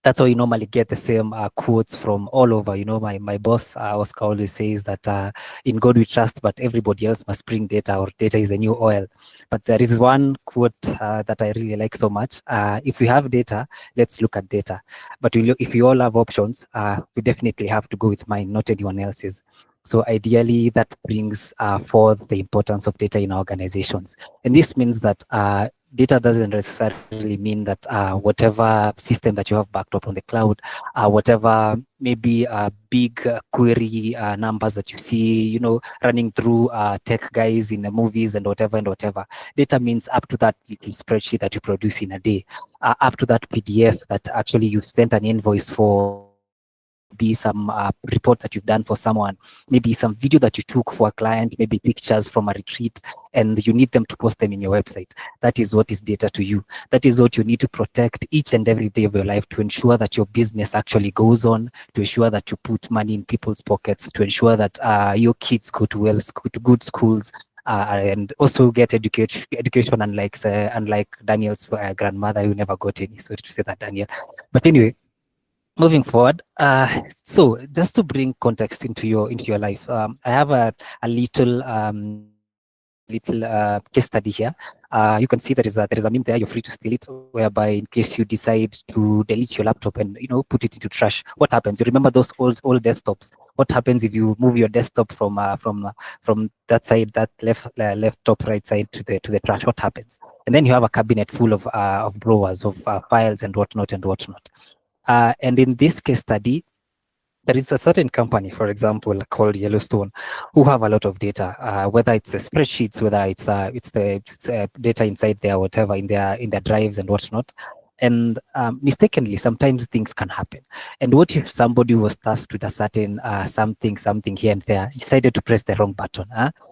that's how you normally get the same quotes from all over. My boss, Oscar, always says that in God we trust, but everybody else must bring data, or data is the new oil. But there is one quote that I really like so much. If we have data, let's look at data. But if we all have options, we definitely have to go with mine, not anyone else's. So ideally, that brings forth the importance of data in our organizations. And this means that data doesn't necessarily mean that whatever system that you have backed up on the cloud, whatever maybe big query numbers that you see, running through tech guys in the movies and whatever. Data means up to that little spreadsheet that you produce in a day, up to that PDF that actually you've sent an invoice for, maybe some report that you've done for someone, maybe some video that you took for a client, maybe pictures from a retreat, and you need them to post them in your website. That is what is data to you. That is what you need to protect each and every day of your life to ensure that your business actually goes on, to ensure that you put money in people's pockets, to ensure that your kids go to good schools, and also get education, unlike Daniel's grandmother who never got any. Sorry to say that, Daniel. But anyway, moving forward, so just to bring context into your life, I have a little case study here. You can see there is a meme there. You're free to steal it, whereby in case you decide to delete your laptop and put it into trash, what happens? You remember those old desktops? What happens if you move your desktop from that side, that left top right side to the trash? What happens? And then you have a cabinet full of drawers of files and whatnot. And in this case study, there is a certain company, for example, called Yellowstone, who have a lot of data, whether it's spreadsheets, whether it's the data inside there, whatever in their drives and whatnot. And mistakenly, sometimes things can happen. And what if somebody was tasked with a certain something here and there, decided to press the wrong button,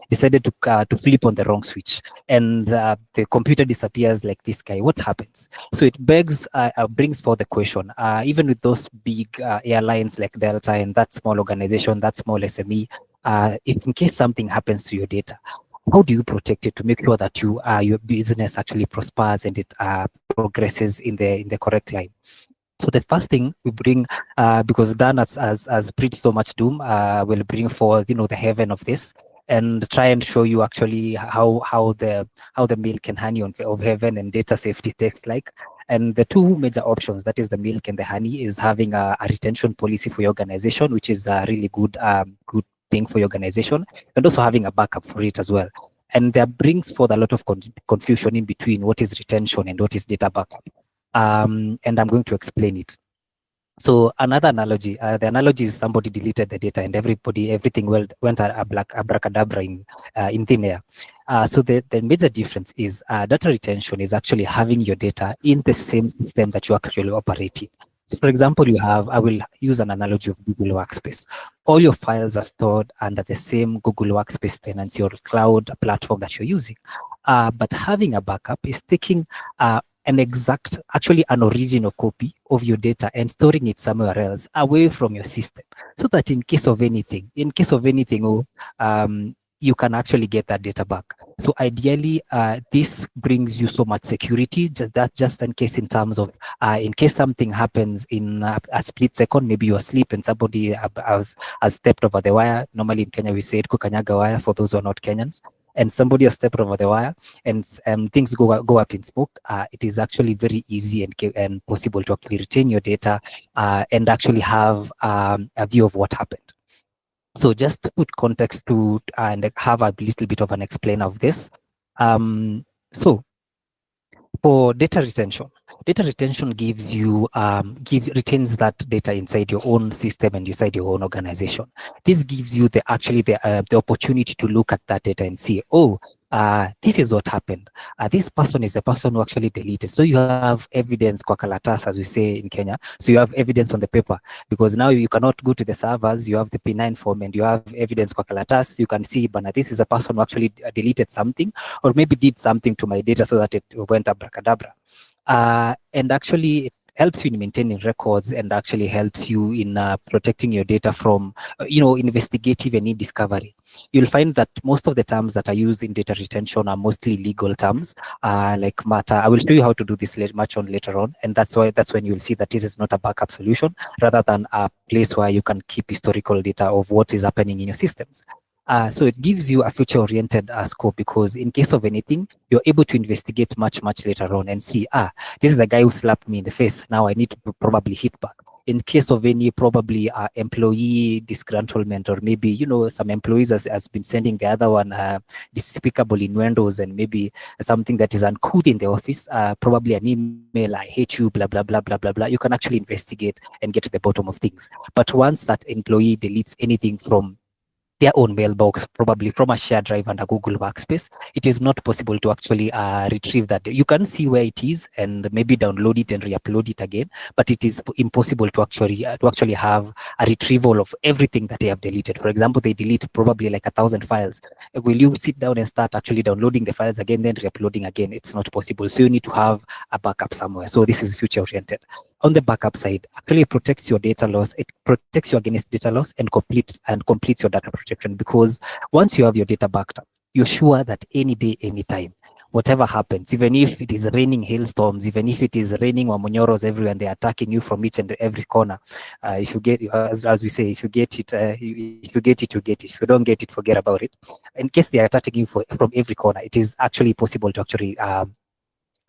decided to flip on the wrong switch, and the computer disappears like this guy? What happens? So it brings forth the question, even with those big airlines like Delta and that small organization, that small SME, if in case something happens to your data, how do you protect it to make sure that your business actually prospers and it progresses in the correct line? So the first thing we bring, because Dan has preached so much doom, will bring forth the heaven of this and try and show you actually how the milk and honey of heaven and data safety tastes like. And the two major options, that is the milk and the honey, is having a retention policy for your organization, which is a really good thing for your organization, and also having a backup for it as well. And that brings forth a lot of confusion in between what is retention and what is data backup. And I'm going to explain it. So another analogy, the analogy is somebody deleted the data and everything went abracadabra in thin air. So the major difference is data retention is actually having your data in the same system that you actually operate in. So for example, I will use an analogy of Google Workspace. All your files are stored under the same Google Workspace tenancy or cloud platform that you're using. But having a backup is taking actually an original copy of your data and storing it somewhere else away from your system, so that in case of anything, you can actually get that data back. So ideally, this brings you so much security, just in case, in terms of in case something happens in a split second, maybe you're asleep and somebody has stepped over the wire. Normally in Kenya we say kukanyaga wire for those who are not Kenyans. And somebody has stepped over the wire and things go up in smoke. It is actually very easy and possible to actually retain your data and actually have a view of what happened. So just to put context to and have a little bit of an explainer of this. So for data retention gives you retains that data inside your own system and inside your own organization. This gives you the opportunity to look at that data and see, oh, this is what happened. This person is the person who actually deleted. So you have evidence kwa kalatas, as we say in Kenya. So you have evidence on the paper, because now you cannot go to the servers. You have the P9 form and you have evidence kwa kalatas. You can see, but this is a person who actually deleted something or maybe did something to my data so that it went abracadabra. And actually it helps you in maintaining records and actually helps you in protecting your data from, investigative and e-discovery. You'll find that most of the terms that are used in data retention are mostly legal terms, like matter. I will show you how to do this much later on, and that's when you'll see that this is not a backup solution, rather than a place where you can keep historical data of what is happening in your systems. So it gives you a future-oriented scope, because in case of anything, you're able to investigate much later on and see, this is the guy who slapped me in the face. Now I need to probably hit back. In case of any probably employee disgruntlement, or maybe, some employees has been sending the other one despicable innuendos, and maybe something that is uncouth in the office, probably an email, I hate you, blah, blah, blah, blah, blah, blah. You can actually investigate and get to the bottom of things. But once that employee deletes anything from their own mailbox, probably from a shared drive under Google Workspace, it is not possible to actually retrieve that. You can see where it is and maybe download it and re-upload it again, but it is impossible to actually have a retrieval of everything that they have deleted. For example, they delete probably like 1,000 files. Will you sit down and start actually downloading the files again, then re-uploading again? It's not possible. So you need to have a backup somewhere. So this is future oriented. On the backup side, actually protects your data loss. It protects you against data loss and completes your data protection, because once you have your data backed up, you're sure that any day, anytime, whatever happens, even if it is raining hailstorms, even if it is raining wamonyoros everywhere and they're attacking you from each and every corner, if you get, as we say, if you get it, if you get it, you get it. If you don't get it, forget about it. In case they are attacking you from every corner, it is actually possible to actually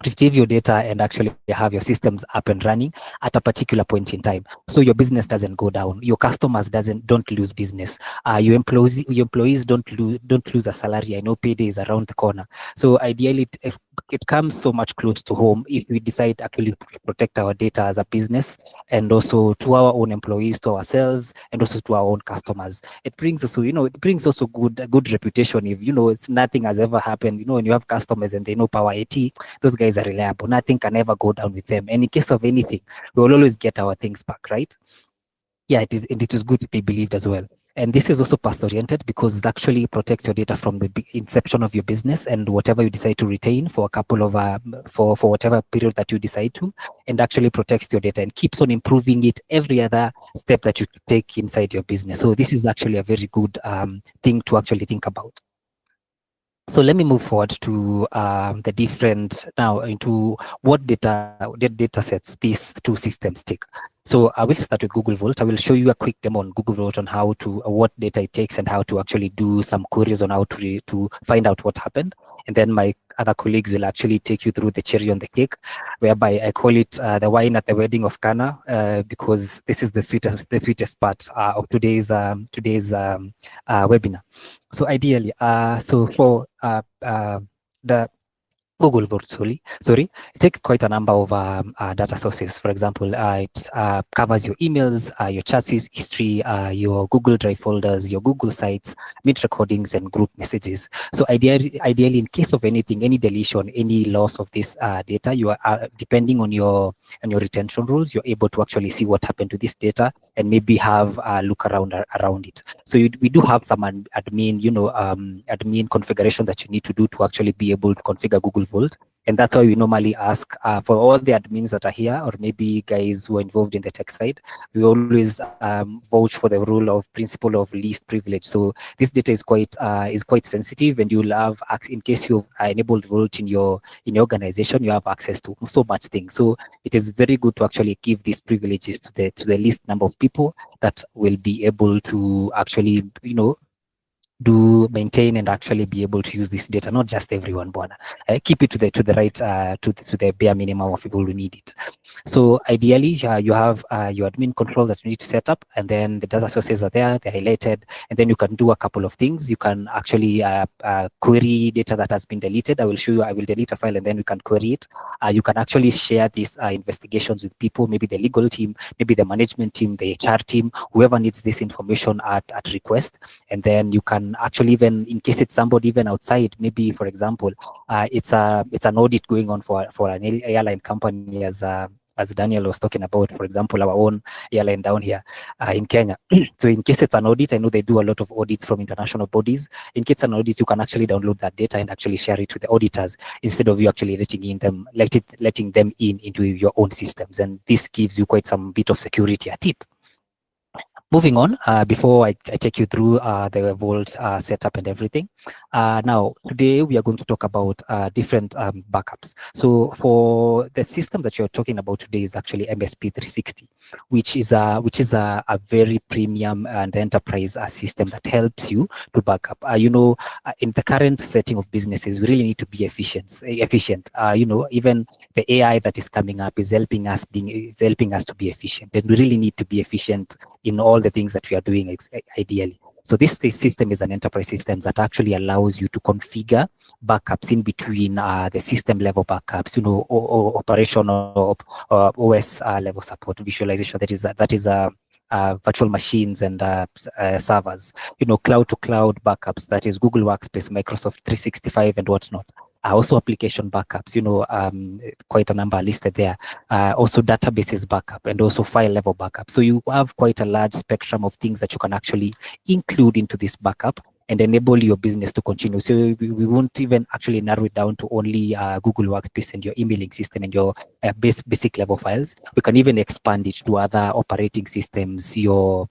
retrieve your data and actually have your systems up and running at a particular point in time, so your business doesn't go down, your customers don't lose business, your employees don't lose a salary. I know payday is around the corner, so ideally it comes so much close to home if we decide actually to protect our data as a business, and also to our own employees, to ourselves, and also to our own customers. It brings also, it brings also a good reputation. If it's nothing has ever happened, when you have customers and they know Pawa IT, those guys are reliable. Nothing can ever go down with them. And in case of anything, we will always get our things back, right? Yeah, it is good to be believed as well. And this is also past oriented, because it actually protects your data from the inception of your business and whatever you decide to retain for a couple of for whatever period that you decide to, and actually protects your data and keeps on improving it every other step that you take inside your business. So this is actually a very good thing to actually think about. So let me move forward to the different now into what data sets these two systems take. So I will start with Google Vault. I will show you a quick demo on Google Vault on how to what data it takes and how to actually do some queries on how to find out what happened. And then my other colleagues will actually take you through the cherry on the cake, whereby I call it the wine at the wedding of Cana, because this is the sweetest part of today's webinar. So ideally, so for the Google Vault, sorry, it takes quite a number of data sources. For example, it covers your emails, your chat history, your Google Drive folders, your Google Sites, meet recordings, and group messages. So ideally, in case of anything, any deletion, any loss of this data, you are depending on your retention rules, you're able to actually see what happened to this data and maybe have a look around it. So we do have some admin, admin configuration that you need to do to actually be able to configure Google Vault. And that's why we normally ask for all the admins that are here, or maybe guys who are involved in the tech side, we always vouch for the rule of principle of least privilege. So this data is quite sensitive, and you'll have access in case you've enabled Vault in your organization. You have access to so much things. So it is very good to actually give these privileges to the least number of people that will be able to actually do maintain and actually be able to use this data. Not just everyone, Bwana. Keep it to the right to the bare minimum of people who need it. So ideally, you have your admin control that you need to set up, and then the data sources are there, they're highlighted, and then you can do a couple of things. You can actually query data that has been deleted. I will show you. I will delete a file, and then we can query it. You can actually share these investigations with people, maybe the legal team, maybe the management team, the HR team, whoever needs this information at request. And then you can actually, even in case it's somebody even outside, maybe for example, it's an audit going on for an airline company, as Daniel was talking about, for example, our own airline down here in Kenya. So in case it's an audit, I know they do a lot of audits from international bodies. In case it's an audit, you can actually download that data and actually share it with the auditors instead of you actually letting them into your own systems. And this gives you quite some bit of security at it. Moving on, before I take you through the Vault setup and everything. Now, today we are going to talk about different backups. So for the system that you're talking about today is actually MSP 360, which is a very premium and enterprise system that helps you to backup. In the current setting of businesses, we really need to be efficient. Even the AI that is coming up is helping us to be efficient, and we really need to be efficient in all the things that we are doing ideally. So this system is an enterprise system that actually allows you to configure backups in between the system level backups, or operational OS level support visualization. That is virtual machines and servers, cloud to cloud backups, that is Google Workspace, Microsoft 365 and whatnot. Also application backups, quite a number listed there. Also databases backup and also file level backup. So you have quite a large spectrum of things that you can actually include into this backup and enable your business to continue. So we won't even actually narrow it down to only Google Workspace and your emailing system and your basic level files. We can even expand it to other operating systems, your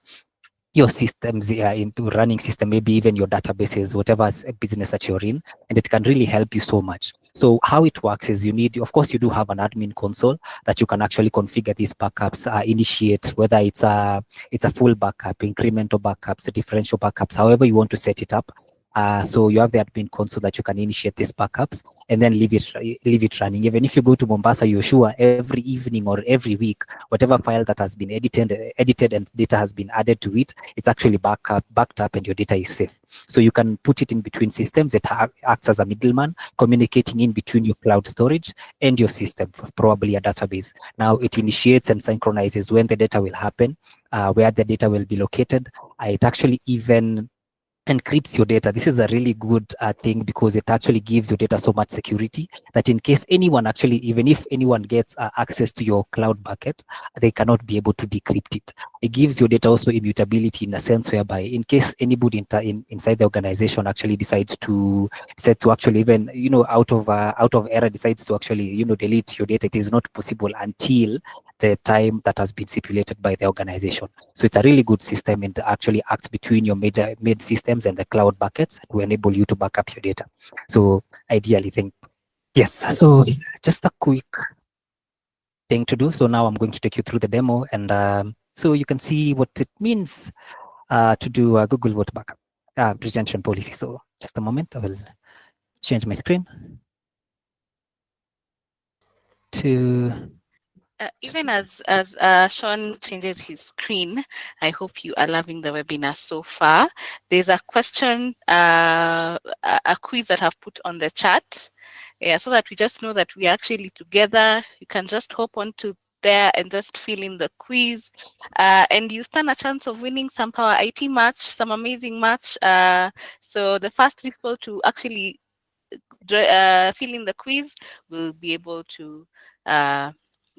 systems into running system, maybe even your databases, whatever business that you're in, and it can really help you so much. So how it works is of course, you do have an admin console that you can actually configure these backups, initiate, whether it's a full backup, incremental backups, differential backups, however you want to set it up. So you have the admin console that you can initiate these backups and then leave it running. Even if you go to Mombasa, you're sure every evening or every week, whatever file that has been edited and data has been added to it, it's actually backed up and your data is safe. So you can put it in between systems. It acts as a middleman, communicating in between your cloud storage and your system, probably a database. Now it initiates and synchronizes when the data will happen, where the data will be located. It actually even encrypts your data. This is a really good thing because it actually gives your data so much security that in case even if anyone gets access to your cloud bucket, they cannot be able to decrypt it. It gives your data also immutability in a sense whereby in case anybody inside the organization actually decides to actually even, out of error decides to actually, delete your data, it is not possible until the time that has been stipulated by the organization. So it's a really good system and actually acts between your mid systems and the cloud buckets to enable you to back up your data. So ideally, yes. So just a quick thing to do. So now I'm going to take you through the demo, and so you can see what it means to do a Google Vote backup retention policy. So just a moment, I will change my screen to even as Sean changes his screen, I hope you are loving the webinar so far. There's a question, a quiz that I've put on the chat, so that we just know that we're actually together. You can just hop onto there and just fill in the quiz, and you stand a chance of winning some Power IT merch, some amazing merch. So the first people to actually fill in the quiz will be able to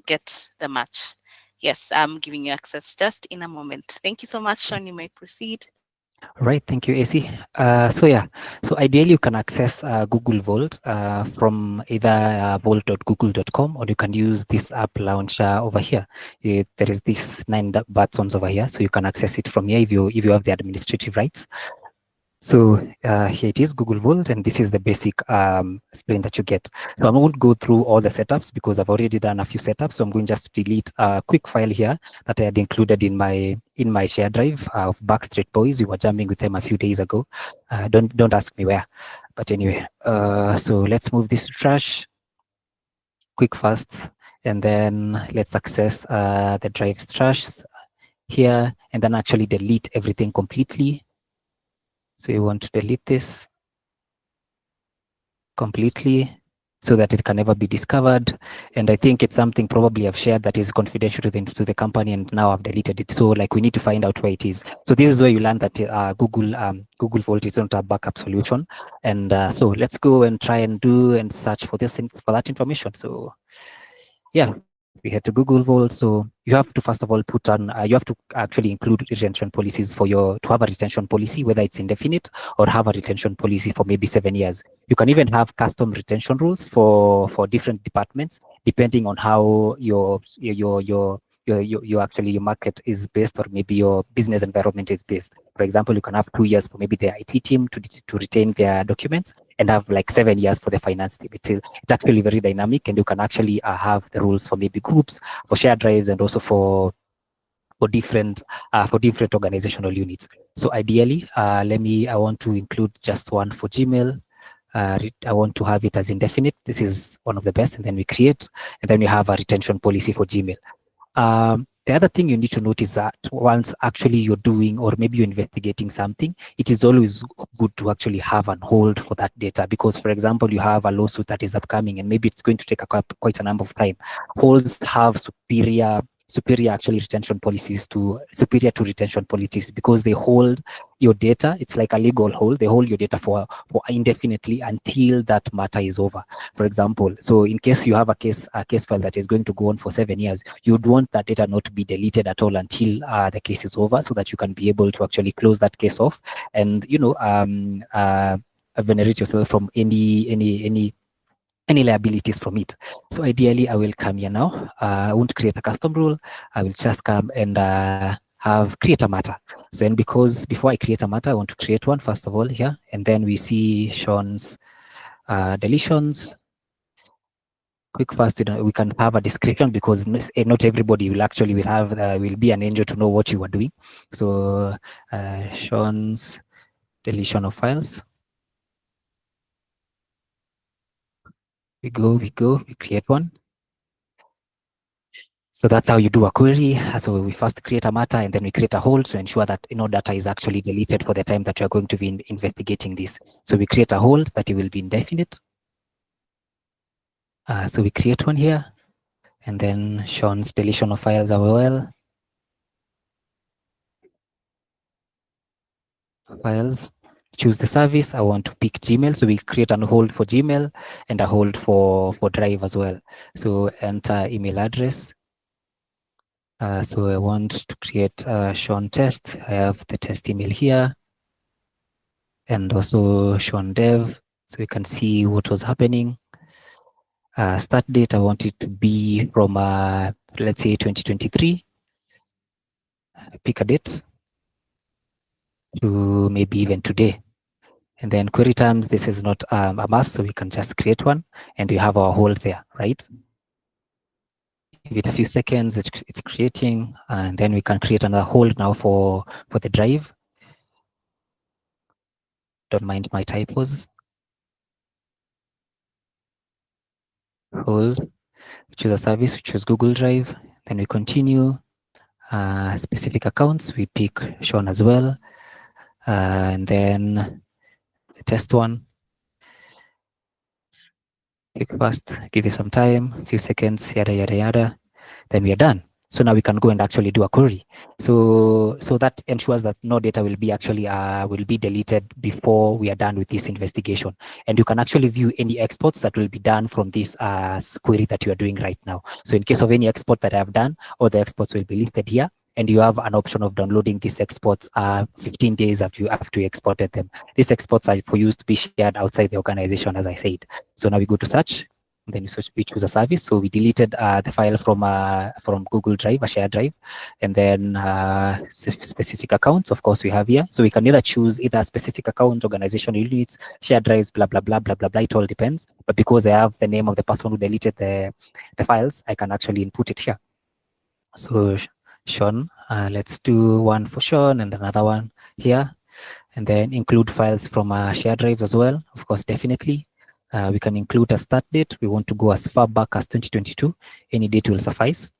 get the match. Yes, I'm giving you access just in a moment. Thank you so much, Sean. You may proceed. Right, thank you, AC. So ideally you can access Google Vault from either vault.google.com, or you can use this app launcher over here. There is this 9 buttons over here, so you can access it from here if you have the administrative rights. So here it is, Google Vault, and this is the basic screen that you get. So I won't go through all the setups because I've already done a few setups. So I'm going just to delete a quick file here that I had included in my share drive of Backstreet Boys. We were jamming with them a few days ago. Don't ask me where, but anyway. So let's move this to trash, quick fast, and then let's access the drive's trash here, and then actually delete everything completely. So you want to delete this completely so that it can never be discovered. And I think it's something probably I've shared that is confidential to the company, and now I've deleted it. So like we need to find out where it is. So this is where you learn that Google Vault is not a backup solution. And so let's go and try and do and search for that information. So yeah, we head to Google Vault. So you have to first of all put on, you have to actually include retention policies to have a retention policy, whether it's indefinite or have a retention policy for maybe 7 years. You can even have custom retention rules for different departments, depending on how your your market is based, or maybe your business environment is based. For example, you can have 2 years for maybe the IT team to retain their documents, and have like 7 years for the finance team. It's actually very dynamic, and you can actually have the rules for maybe groups, for shared drives, and also for different organizational units. So ideally, I want to include just one for Gmail. I want to have it as indefinite. This is one of the best, and then we create, and then we have a retention policy for Gmail. The other thing you need to notice that once actually you're doing, or maybe you're investigating something, it is always good to actually have an hold for that data, because, for example, you have a lawsuit that is upcoming, and maybe it's going to take quite a number of time. Holds have superior actually retention policies superior to retention policies, because they hold your data. It's like a legal hold. They hold your data for indefinitely until that matter is over. For example, so in case you have a case file that is going to go on for 7 years, you'd want that data not to be deleted at all until the case is over, so that you can be able to actually close that case off, and venerate yourself from any liabilities from it. So ideally, I will come here now. I won't create a custom rule. I will just come and create a matter. So, and because before I create a matter, I want to create one first of all here, and then we see Sean's deletions. Quick first, we can have a description, because not everybody will be an angel to know what you are doing. So Sean's deletion of files. We create one. So that's how you do a query. So we first create a matter, and then we create a hold to ensure that data is actually deleted for the time that you are going to be investigating this. So we create a hold that it will be indefinite. So we create one here, and then Sean's deletion of files as well. Files. Choose the service. I want to pick Gmail, so we create a hold for Gmail and a hold for Drive as well. So enter email address. So I want to create Sean test. I have the test email here, and also Sean dev, so we can see what was happening. Start date, I want it to be from let's say 2023. Pick a date to maybe even today. And then query terms, this is not a must, so we can just create one, and we have our hold there, right? Give it a few seconds, it's creating, and then we can create another hold now for the drive. Don't mind my typos. Hold, choose a service, we choose Google Drive, then we continue. Specific accounts, we pick Sean as well, and then the test one. Pick first, give it some time, a few seconds, yada yada yada, then we are done. So now we can go and actually do a query. So that ensures that no data will be actually will be deleted before we are done with this investigation. And you can actually view any exports that will be done from this query that you are doing right now. So in case of any export that I have done, all the exports will be listed here. And you have an option of downloading these exports 15 days after you exported them. These exports are for use to be shared outside the organization, as I said. So now we go to search. Then we choose a service. So we deleted the file from Google Drive, a shared drive, and then specific accounts, of course, we have here. So we can either choose either specific account, organizational units, shared drives, blah, blah, blah, blah, blah, blah. It all depends. But because I have the name of the person who deleted the files, I can actually input it here. So Sean, let's do one for Sean and another one here. And then include files from shared drives as well, of course, definitely. We can include a start date. We want to go as far back as 2022. Any date will suffice.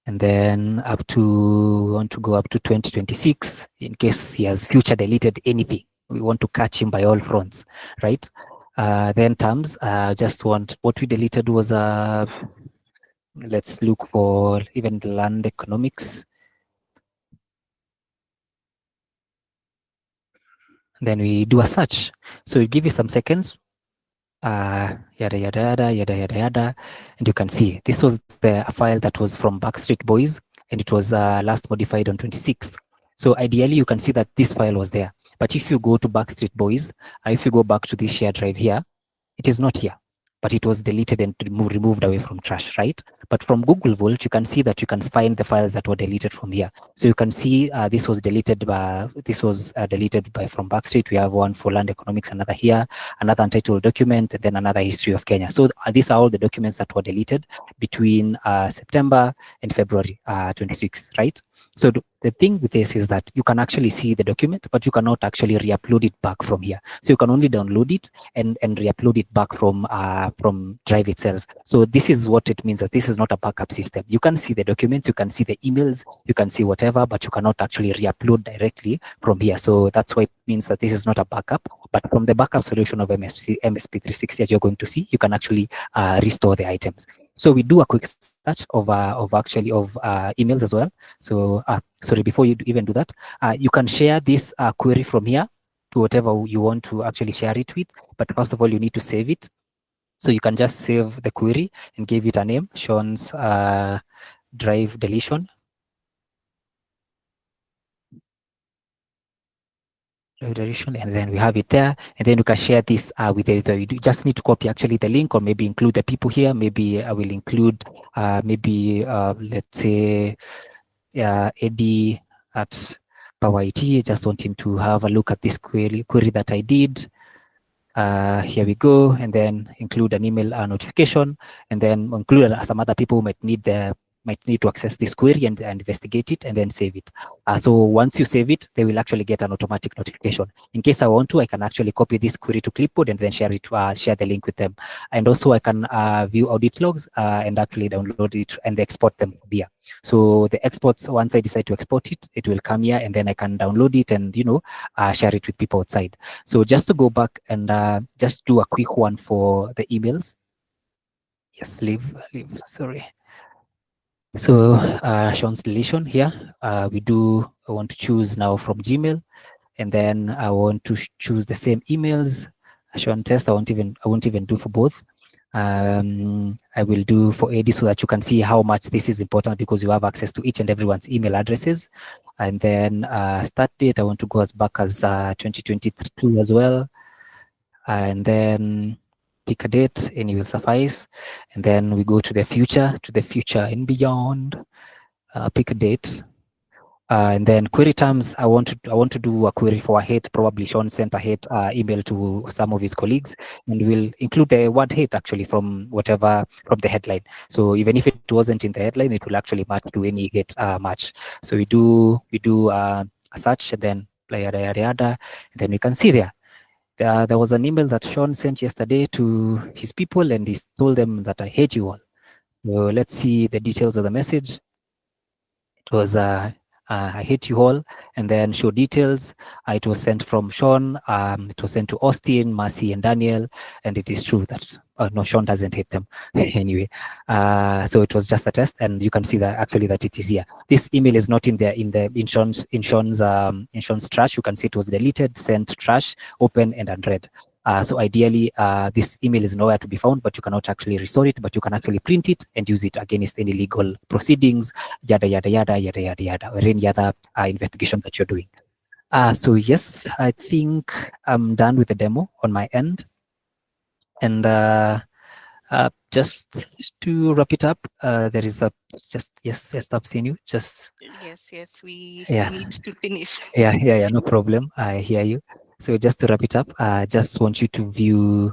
And then we want to go up to 2026 in case he has future deleted anything. We want to catch him by all fronts, right? Then terms, just want what we deleted was let's look for even the land economics. Then we do a search. So we give you some seconds. Yada yada yada yada yada yada, and you can see this was the file that was from Backstreet Boys, and it was last modified on 26th. So ideally you can see that this file was there, but if you go to Backstreet Boys, if you go back to this shared drive here, it is not here. but it was deleted and removed away from trash, right? But from Google Vault, you can see that you can find the files that were deleted from here. So you can see this was deleted by from Backstreet. We have one for land economics, another here, another untitled document, and then another history of Kenya. So these are all the documents that were deleted between September and February 26, right? So the thing with this is that you can actually see the document, but you cannot actually re-upload it back from here. So you can only download it and re-upload it back from Drive itself. So this is what it means, that this is not a backup system. You can see the documents, you can see the emails, you can see whatever, but you cannot actually re-upload directly from here. So that's why it means that this is not a backup. But from the backup solution of MSP360, as you're going to see, you can actually restore the items. So we do a quick search of emails as well. So sorry, before you even do that, you can share this query from here to whatever you want to actually share it with. But first of all, you need to save it. So you can just save the query and give it a name, Sean's drive deletion. And then we have it there, and then you can share this with either. You just need to copy actually the link, or maybe include the people here. Maybe I will include let's say Eddie at Pawa IT. I just want him to have a look at this query that I did. Here we go, and then include an email notification, and then include some other people who might need to access this query and investigate it, and then save it. So once you save it, they will actually get an automatic notification. In case I want to, I can actually copy this query to clipboard and then share the link with them. And also I can view audit logs and actually download it and export them here. So the exports, once I decide to export it, it will come here, and then I can download it and share it with people outside. So just to go back and just do a quick one for the emails. Yes, leave, sorry. So Sean's deletion here, I want to choose now from Gmail, and then I want to choose the same emails. Sean test, I won't even do for both. I will do for Eddie so that you can see how much this is important, because you have access to each and everyone's email addresses. And then start date, I want to go as back as 2022 as well. And then pick a date, any will suffice. And then we go to the future and beyond. Pick a date. And then query terms, I want to do a query for a hate. Probably Sean sent a hate email to some of his colleagues, and we'll include the word hate actually from the headline. So even if it wasn't in the headline, it will actually match to any hate match. So we do a search, and then yada yada yada, and then we can see there. There was an email that Sean sent yesterday to his people, and he told them that I hate you all. So let's see the details of the message. It was I hate you all, and then show details. It was sent from Sean. It was sent to Austin, Mercy, and Daniel, and it is true that no, Sean doesn't hate them anyway. So it was just a test, and you can see that actually that it is here. This email is not in Sean's trash. You can see it was deleted, sent, trash, open, and unread. So ideally, this email is nowhere to be found, but you cannot actually restore it, but you can actually print it and use it against any legal proceedings, yada, yada, yada, yada, yada, yada, or any other investigation that you're doing. So yes, I think I'm done with the demo on my end. And just to wrap it up, there is yes, I've seen you. Just yes, we need to finish. Yeah, no problem. I hear you. So just to wrap it up, I just want you to view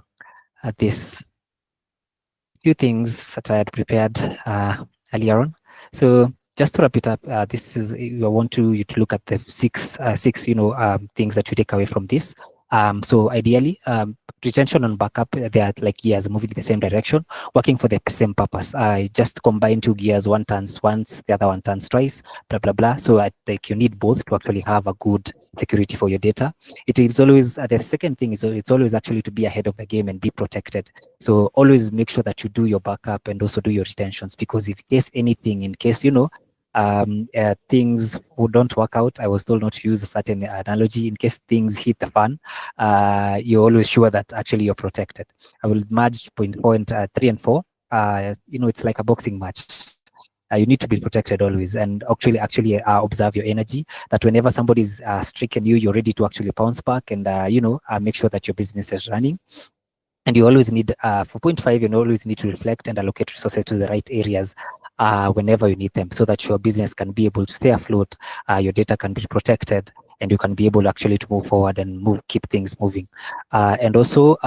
this few things that I had prepared earlier on. So just to wrap it up, I want you to look at the six things that you take away from this. So ideally, retention and backup, they are like gears moving in the same direction, working for the same purpose. I just combine two gears, one turns once, the other one turns twice, blah, blah, blah. So you need both to actually have a good security for your data. It is always, the second thing is it's always actually to be ahead of the game and be protected. So always make sure that you do your backup and also do your retentions, because in case things don't work out, I was told not to use a certain analogy. In case things hit the fan, you're always sure that actually you're protected. I will merge point 3 and 4. It's like a boxing match. You need to be protected always, and actually observe your energy, that whenever somebody's stricken you, you're ready to actually bounce back and make sure that your business is running. And you always need, for point five, you always need to reflect and allocate resources to the right areas whenever you need them, so that your business can be able to stay afloat, your data can be protected, and you can be able actually to move forward and keep things moving. And also,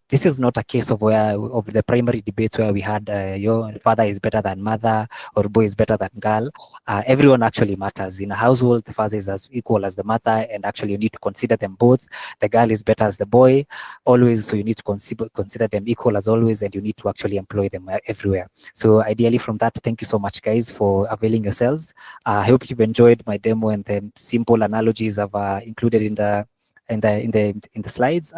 this is not a case of the primary debates where we had your father is better than mother or boy is better than girl. Everyone actually matters in a household. The father is as equal as the mother, and actually you need to consider them both. The girl is better as the boy always, so you need to consider them equal as always, and you need to actually employ them everywhere. So ideally from that, thank you so much guys for availing yourselves. I hope you've enjoyed my demo and the simple analogies I've included in the slides.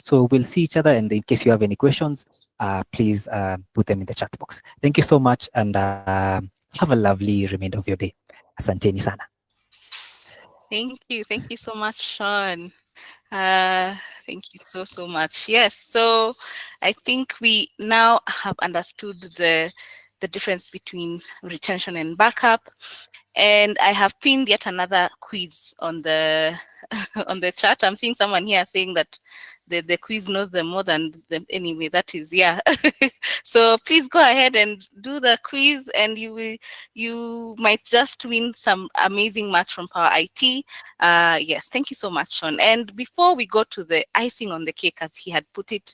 So we'll see each other, and in case you have any questions, please put them in the chat box. Thank you so much, and have a lovely remainder of your day. Asanteni sana. Thank you so much, Sean. Thank you so much. Yes, so I think we now have understood the difference between retention and backup, and I have pinned yet another quiz on the on the chat. I'm seeing someone here saying that the quiz knows them more than them. Anyway, that is, yeah. So please go ahead and do the quiz, and you might just win some amazing match from Power IT. Yes, thank you so much, Sean. And before we go to the icing on the cake, as he had put it,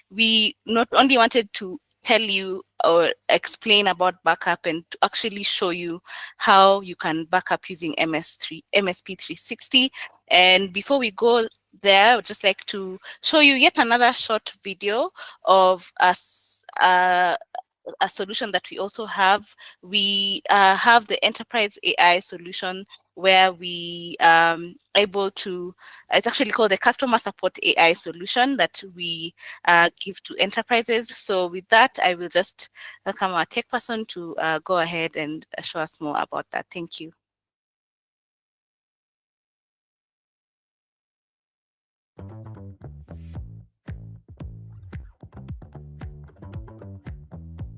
we not only wanted to tell you or explain about backup and to actually show you how you can backup using MSP360. And before we go there, I would just like to show you yet another short video of us, a solution that we also have. We have the enterprise AI solution where we able to, it's actually called the customer support AI solution that we give to enterprises. So with that, I will just welcome our tech person to go ahead and show us more about that. Thank you.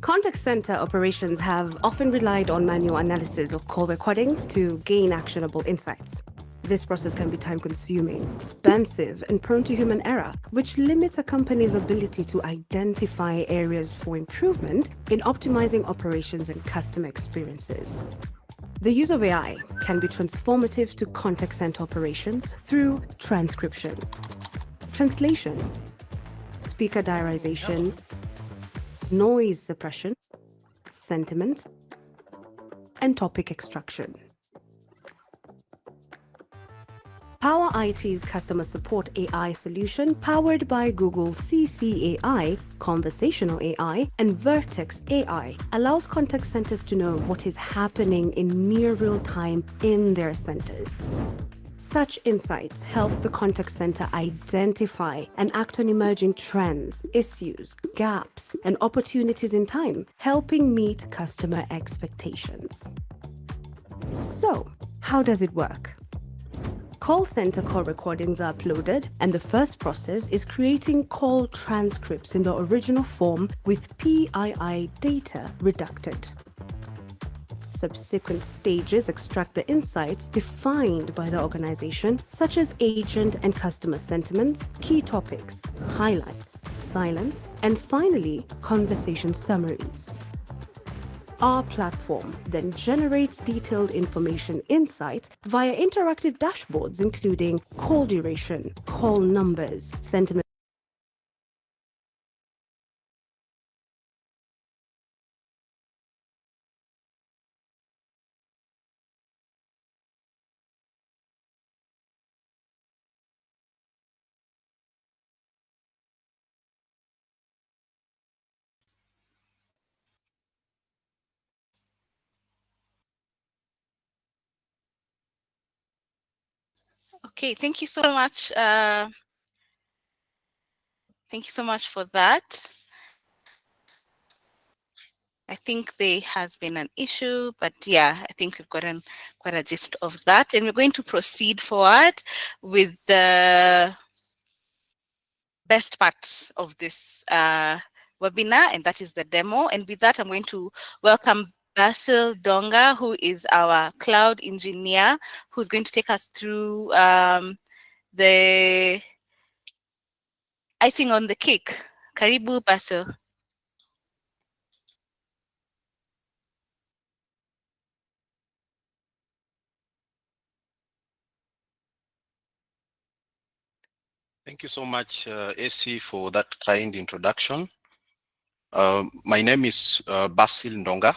Contact center operations have often relied on manual analysis of call recordings to gain actionable insights. This process can be time-consuming, expensive, and prone to human error, which limits a company's ability to identify areas for improvement in optimizing operations and customer experiences. The use of AI can be transformative to contact center operations through transcription, translation, speaker diarization, noise suppression, sentiment, and topic extraction. Pawa IT's customer support AI solution, powered by Google CCAI, Conversational AI, and Vertex AI, allows contact centers to know what is happening in near real time in their centers. Such insights help the contact center identify and act on emerging trends, issues, gaps, and opportunities in time, helping meet customer expectations. So, how does it work? Call center call recordings are uploaded, and the first process is creating call transcripts in the original form with PII data reducted. Subsequent stages extract the insights defined by the organization, such as agent and customer sentiments, key topics, highlights, silence, and finally, conversation summaries. Our platform then generates detailed information insights via interactive dashboards, including call duration, call numbers, sentiment. Okay, thank you so much. Thank you so much for that. I think there has been an issue, but yeah, I think we've gotten quite a gist of that. And we're going to proceed forward with the best part of this webinar, and that is the demo. And with that, I'm going to welcome Basil Donga, who is our cloud engineer, who's going to take us through the icing on the cake. Karibu Basil. Thank you so much, AC, for that kind introduction. My name is Basil Ndonga.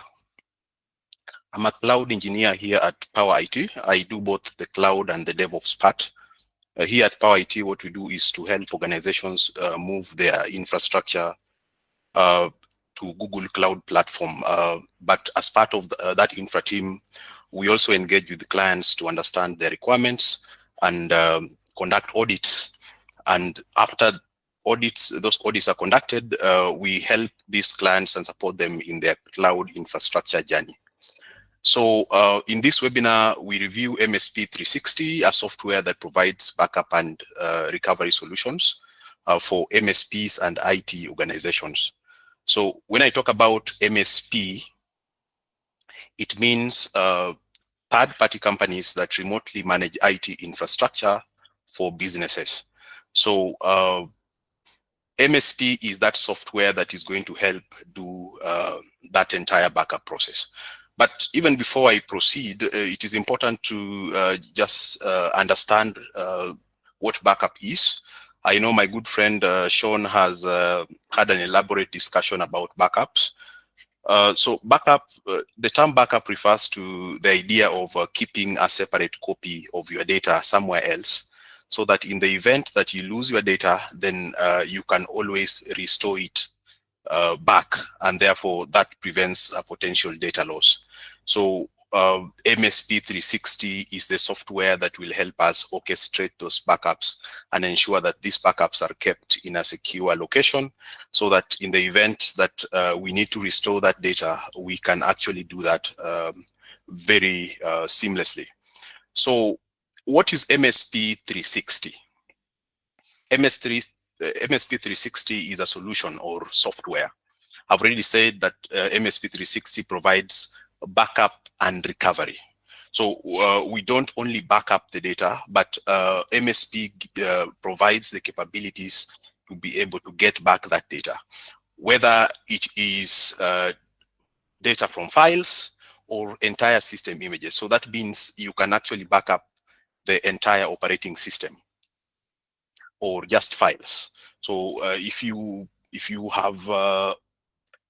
I'm a cloud engineer here at Pawa IT. I do both the cloud and the DevOps part. Here at Pawa IT, what we do is to help organizations move their infrastructure to Google Cloud Platform. But as part of that infra team, we also engage with the clients to understand their requirements and conduct audits. And after those audits are conducted, we help these clients and support them in their cloud infrastructure journey. So in this webinar, we review MSP 360, a software that provides backup and recovery solutions for MSPs and IT organizations. So when I talk about MSP, it means third-party companies that remotely manage IT infrastructure for businesses. So MSP is that software that is going to help do that entire backup process. But even before I proceed, it is important to just understand what backup is. I know my good friend Sean has had an elaborate discussion about backups. So backup, the term backup refers to the idea of keeping a separate copy of your data somewhere else, so that in the event that you lose your data, then you can always restore it back, and therefore that prevents a potential data loss. So MSP 360 is the software that will help us orchestrate those backups and ensure that these backups are kept in a secure location, so that in the event that we need to restore that data, we can actually do that very seamlessly. So what is MSP 360? MSP 360 is a solution or software. I've already said that MSP 360 provides backup and recovery. So we don't only back up the data, but MSP provides the capabilities to be able to get back that data, whether it is data from files or entire system images. So that means you can actually back up the entire operating system or just files. So if you have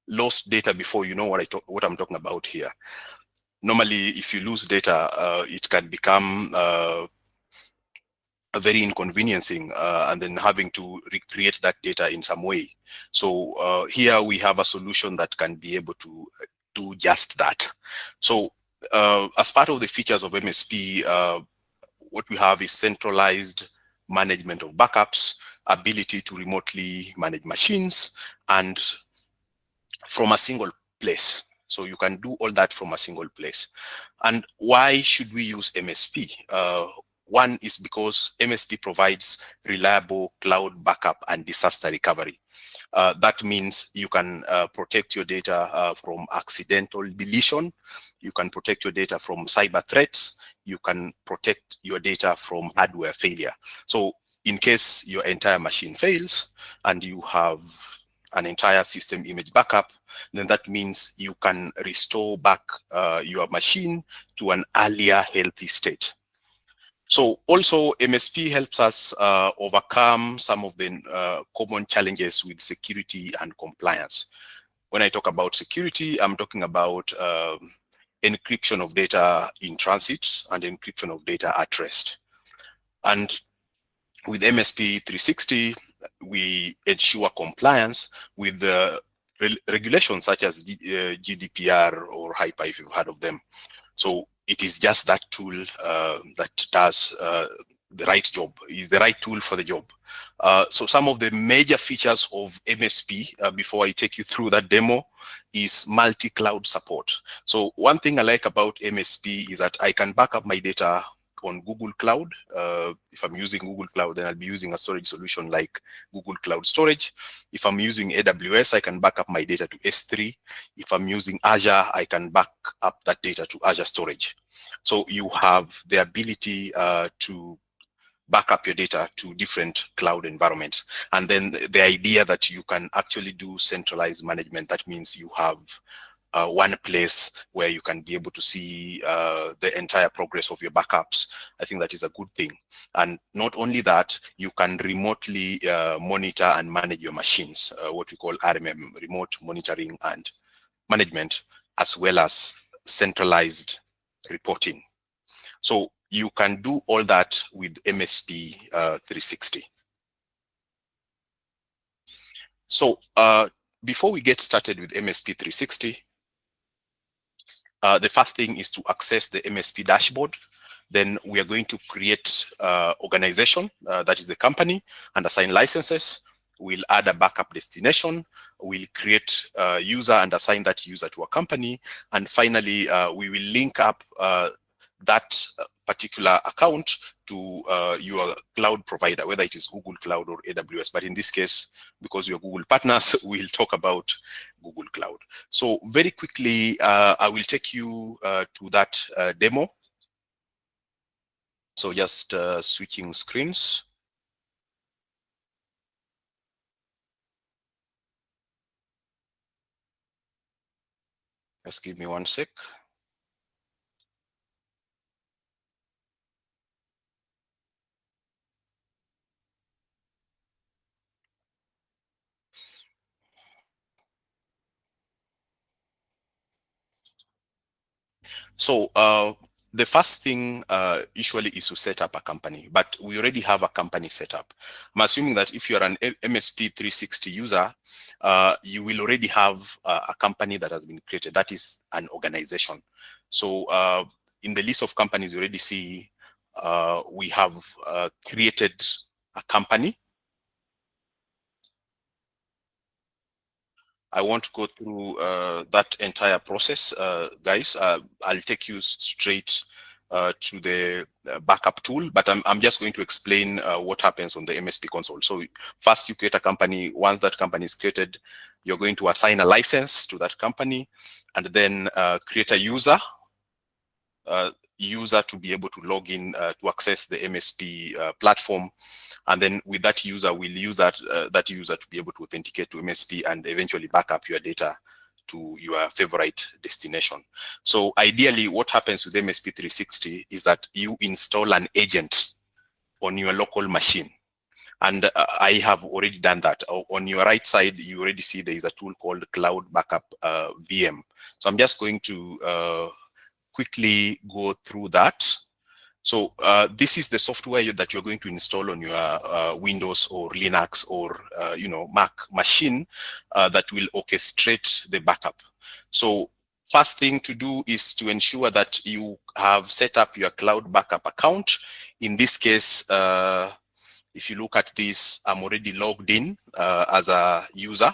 lost data before, you know what I'm talking about here. Normally, if you lose data, it can become very inconveniencing, and then having to recreate that data in some way. So here we have a solution that can be able to do just that. So as part of the features of MSP, what we have is centralized management of backups, ability to remotely manage machines, and from a single place. So you can do all that from a single place. And why should we use MSP? One is because MSP provides reliable cloud backup and disaster recovery. That means you can protect your data from accidental deletion. You can protect your data from cyber threats. You can protect your data from hardware failure. So in case your entire machine fails and you have an entire system image backup, then that means you can restore back your machine to an earlier healthy state. So also MSP helps us overcome some of the common challenges with security and compliance. When I talk about security, I'm talking about encryption of data in transit and encryption of data at rest. And with MSP 360, we ensure compliance with the regulations such as GDPR or HIPAA, if you've heard of them. So it is just that tool that does the right job, is the right tool for the job. So some of the major features of MSP, before I take you through that demo, is multi-cloud support. So one thing I like about MSP is that I can back up my data on Google Cloud. If I'm using Google Cloud, then I'll be using a storage solution like Google Cloud Storage. If I'm using AWS, I can back up my data to S3. If I'm using Azure, I can back up that data to Azure Storage. So you have the ability to back up your data to different cloud environments. And then the idea that you can actually do centralized management, that means you have one place where you can be able to see the entire progress of your backups. I think that is a good thing. And not only that, you can remotely monitor and manage your machines, what we call RMM, remote monitoring and management, as well as centralized reporting. So you can do all that with MSP 360. So before we get started with MSP 360, the first thing is to access the MSP dashboard. Then we are going to create organization, that is the company, and assign licenses. We'll add a backup destination. We'll create a user and assign that user to a company. And finally, we will link up that particular account to your cloud provider, whether it is Google Cloud or AWS. But in this case, because we are Google partners, we'll talk about Google Cloud. So very quickly, I will take you to that demo. So just switching screens. Just give me one sec. So the first thing usually is to set up a company, but we already have a company set up. I'm assuming that if you're an MSP 360 user, you will already have a company that has been created. That is an organization. So in the list of companies you already see, we have created a company. I won't go through that entire process, guys. I'll take you straight to the backup tool, but I'm just going to explain what happens on the MSP console. So first you create a company. Once that company is created, you're going to assign a license to that company, and then create a user to be able to log in to access the MSP platform. And then with that user, we'll use that user to be able to authenticate to MSP and eventually back up your data to your favorite destination. So ideally, what happens with MSP 360 is that you install an agent on your local machine. And I have already done that. On your right side, you already see there is a tool called Cloud Backup VM. So I'm just going to quickly go through that. So this is the software that you're going to install on your Windows or Linux or Mac machine that will orchestrate the backup. So first thing to do is to ensure that you have set up your cloud backup account. In this case, if you look at this, I'm already logged in as a user.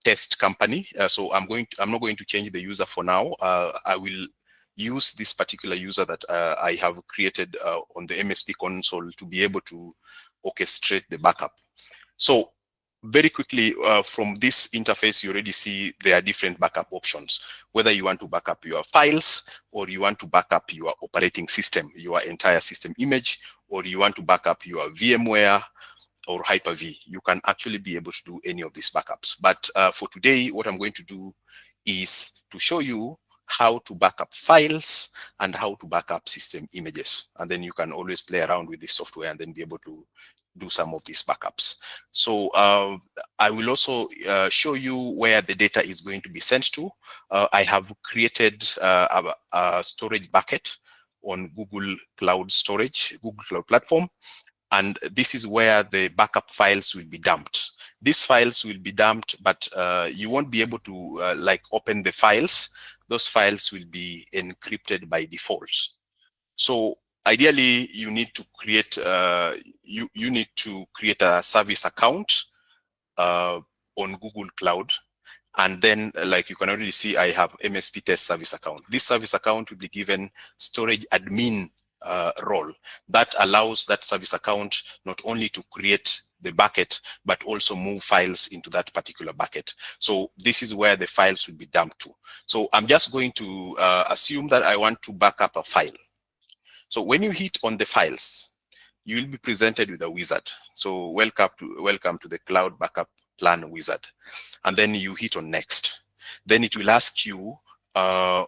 Test company. So I'm not going to change the user for now. I will use this particular user that I have created on the MSP console to be able to orchestrate the backup. So very quickly, from this interface, you already see there are different backup options, whether you want to back up your files or you want to back up your operating system, your entire system image, or you want to back up your VMware or Hyper-V. You can actually be able to do any of these backups. But for today, what I'm going to do is to show you how to back up files and how to back up system images. And then you can always play around with this software and then be able to do some of these backups. So I will also show you where the data is going to be sent to. I have created a storage bucket on Google Cloud Storage, Google Cloud Platform. And this is where the backup files will be dumped. These files will be dumped, but you won't be able to open the files. Those files will be encrypted by default. So ideally, you need to create you need to create a service account on Google Cloud. And then, like you can already see, I have MSP test service account. This service account will be given storage admin role that allows that service account not only to create the bucket, but also move files into that particular bucket. So this is where the files will be dumped to. So I'm just going to assume that I want to back up a file. So when you hit on the files, you will be presented with a wizard. So welcome to the Cloud Backup Plan wizard. And then you hit on next. Then it will ask you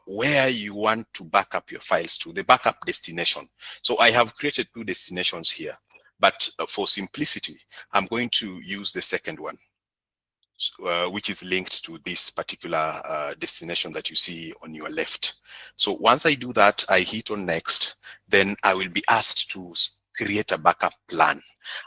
where you want to back up your files to, the backup destination. So I have created 2 destinations here, but for simplicity, I'm going to use the second one, which is linked to this particular destination that you see on your left. So once I do that, I hit on next, then I will be asked to create a backup plan.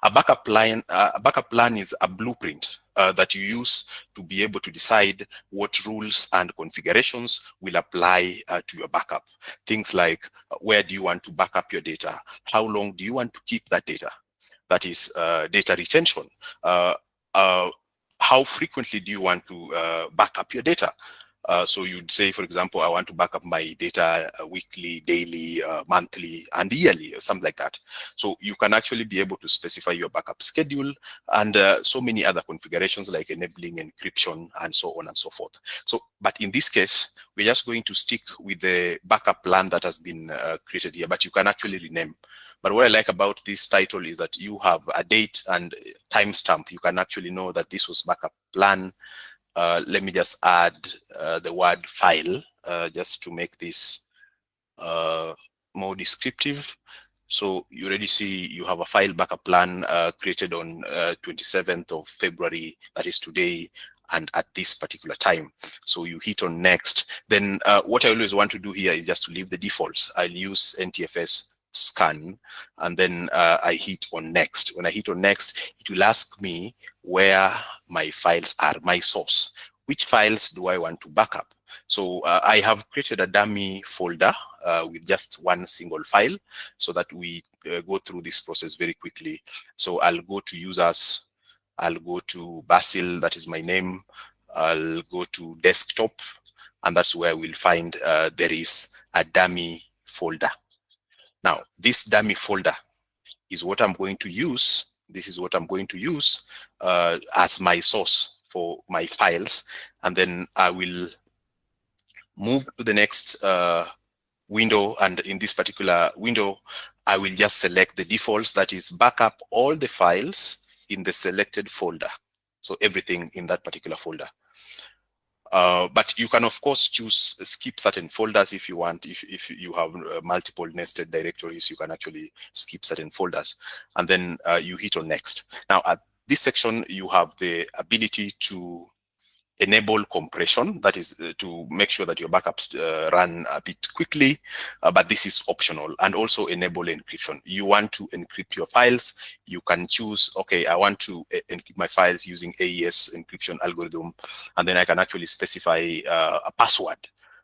A backup plan is a blueprint that you use to be able to decide what rules and configurations will apply to your backup. Things like where do you want to back up your data? How long do you want to keep that data? That is data retention. How frequently do you want to back up your data? So you'd say, for example, I want to back up my data weekly, daily, monthly, and yearly, or something like that. So you can actually be able to specify your backup schedule and so many other configurations like enabling encryption and so on and so forth. So, but in this case, we're just going to stick with the backup plan that has been created here, but you can actually rename. But what I like about this title is that you have a date and timestamp. You can actually know that this was backup plan. Let me just add the word file just to make this more descriptive. So you already see you have a file backup plan created on 27th of February, that is today, and at this particular time. So you hit on next. Then what I always want to do here is just to leave the defaults. I'll use NTFS scan, and then I hit on next. When I hit on next, it will ask me where my files are, my source. Which files do I want to back up? So I have created a dummy folder with just one single file so that we go through this process very quickly. So I'll go to users, I'll go to Basil, that is my name. I'll go to desktop, and that's where we'll find there is a dummy folder. Now, this dummy folder is what I'm going to use. This is what I'm going to use as my source for my files. And then I will move to the next window. And in this particular window, I will just select the defaults, that is backup all the files in the selected folder. So everything in that particular folder. But you can, of course, choose skip certain folders if you want. If you have multiple nested directories, you can actually skip certain folders. And then you hit on next. Now, at this section, you have the ability to enable compression, that is to make sure that your backups run a bit quickly, but this is optional. And also enable encryption. You want to encrypt your files, you can choose, okay, I want to encrypt my files using AES encryption algorithm, and then I can actually specify a password,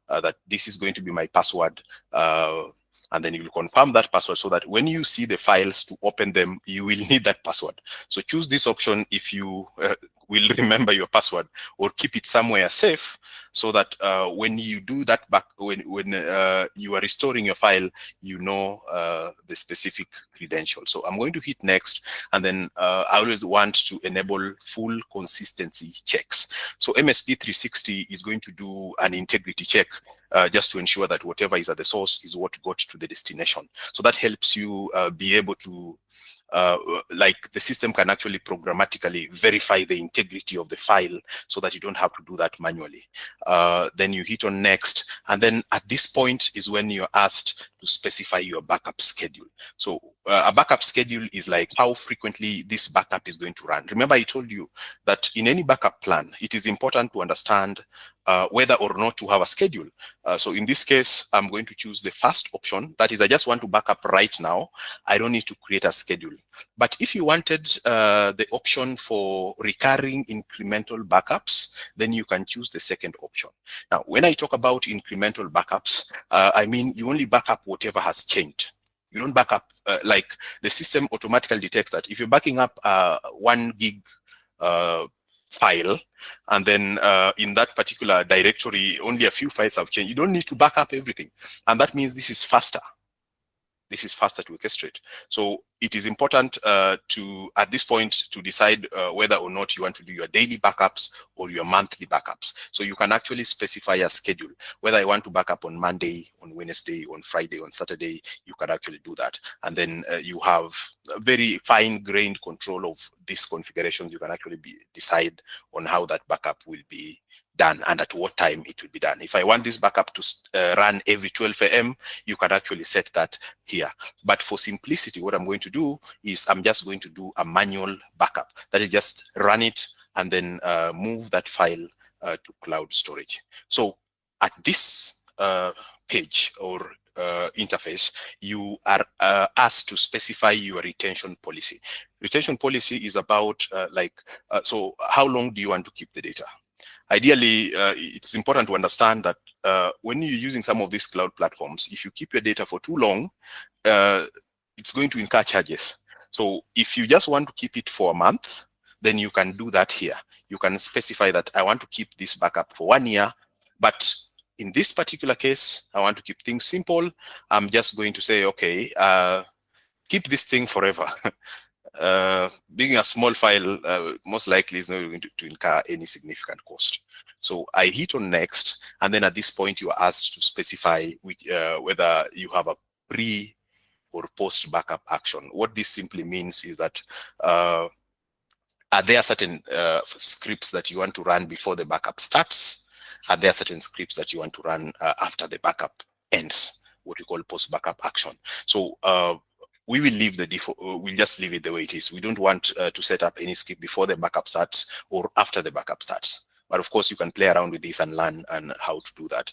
that this is going to be my password, and then you will confirm that password so that when you see the files to open them, you will need that password. So choose this option if you will remember your password, or keep it somewhere safe so that when you do that when you are restoring your file, you know the specific credential. So I'm going to hit next, and then I always want to enable full consistency checks. So MSP 360 is going to do an integrity check just to ensure that whatever is at the source is what got to the destination. So that helps you be able to like the system can actually programmatically verify the integrity of the file so that you don't have to do that manually. Then you hit on next, and then at this point is when you're asked to specify your backup schedule. So a backup schedule is like how frequently this backup is going to run. Remember, I told you that in any backup plan, it is important to understand whether or not to have a schedule. So in this case, I'm going to choose the first option. That is, I just want to back up right now. I don't need to create a schedule. But if you wanted the option for recurring incremental backups, then you can choose the second option. Now, when I talk about incremental backups, I mean you only back up whatever has changed. You don't back up, like the system automatically detects that if you're backing up 1 gig file, and then in that particular directory, only a few files have changed. You don't need to back up everything. And that means this is faster. this is faster to orchestrate. So it is important to, at this point, to decide whether or not you want to do your daily backups or your monthly backups. So you can actually specify a schedule, whether I want to backup on Monday, on Wednesday, on Friday, on Saturday, you can actually do that. And then you have a very fine-grained control of these configurations. You can actually decide on how that backup will be done and at what time it will be done. If I want this backup to run every 12 a.m., you can actually set that here. But for simplicity, what I'm going to do is I'm just going to do a manual backup. That is, just run it and then move that file to cloud storage. So at this page or interface, you are asked to specify your retention policy. Retention policy is about so how long do you want to keep the data? Ideally, it's important to understand that when you're using some of these cloud platforms, if you keep your data for too long, it's going to incur charges. So if you just want to keep it for a month, then you can do that here. You can specify that I want to keep this backup for 1 year, but in this particular case, I want to keep things simple. I'm just going to say, okay, keep this thing forever. Being a small file, most likely is not going to incur any significant cost. So I hit on next, and then at this point you are asked to specify which, whether you have a pre or post backup action. What this simply means is that are there certain scripts that you want to run before the backup starts? Are there certain scripts that you want to run after the backup ends? What we call post backup action. So we will leave the default, we'll just leave it the way it is. We don't want to set up any script before the backup starts or after the backup starts. But of course, you can play around with this and learn and how to do that.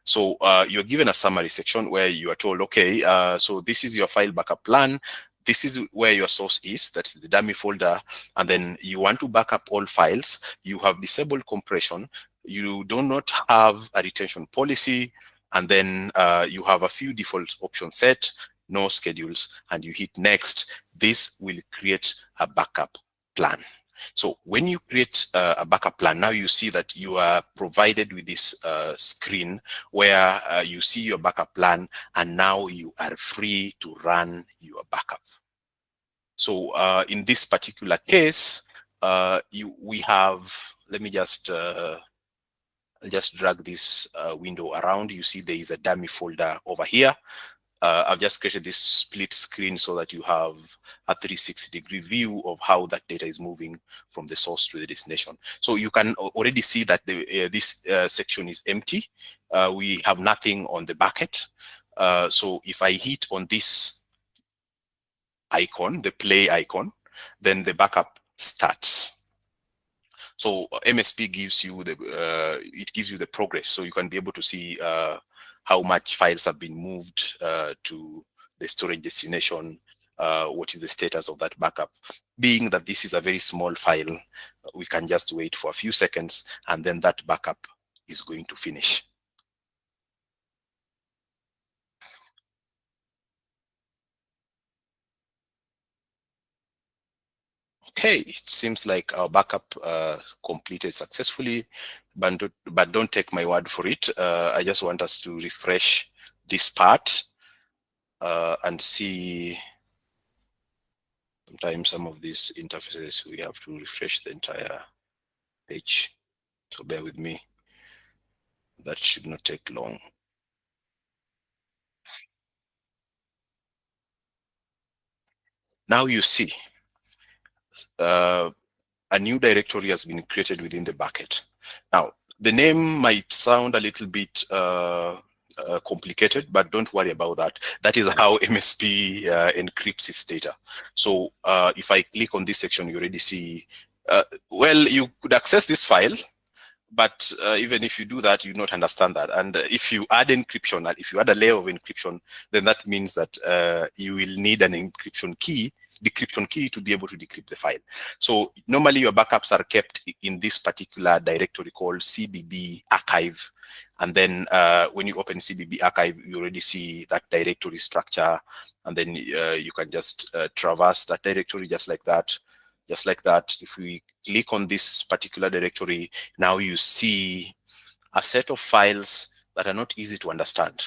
So you're given a summary section where you are told, okay, so this is your file backup plan. This is where your source is, that's the dummy folder. And then you want to back up all files. You have disabled compression. You do not have a retention policy. And then you have a few default options set, no schedules, and you hit next. This will create a backup plan. So when you create a backup plan, now you see that you are provided with this screen where you see your backup plan, and now you are free to run your backup. So in this particular case, we have, let me just drag this window around. You see there is a dummy folder over here. I've just created this split screen so that you have a 360-degree view of how that data is moving from the source to the destination. So you can already see that this section is empty. We have nothing on the bucket. So if I hit on this icon, the play icon, then the backup starts. So MSP gives you the progress, so you can be able to see how much files have been moved to the storage destination, what is the status of that backup. Being that this is a very small file, we can just wait for a few seconds, and then that backup is going to finish. Okay, it seems like our backup completed successfully, but don't take my word for it. I just want us to refresh this part and see. Sometimes some of these interfaces, we have to refresh the entire page. So bear with me. That should not take long. Now you see a new directory has been created within the bucket. Now, the name might sound a little bit complicated, but don't worry about that. That is how MSP encrypts its data. So if I click on this section, you already see, well, you could access this file, but even if you do that, you not understand that. And if you add encryption, if you add a layer of encryption, then that means that you will need an encryption key, decryption key, to be able to decrypt the file. So normally your backups are kept in this particular directory called CBB archive. And then when you open CBB archive, you already see that directory structure. And then you can just traverse that directory just like that. Just like that. If we click on this particular directory, now you see a set of files that are not easy to understand.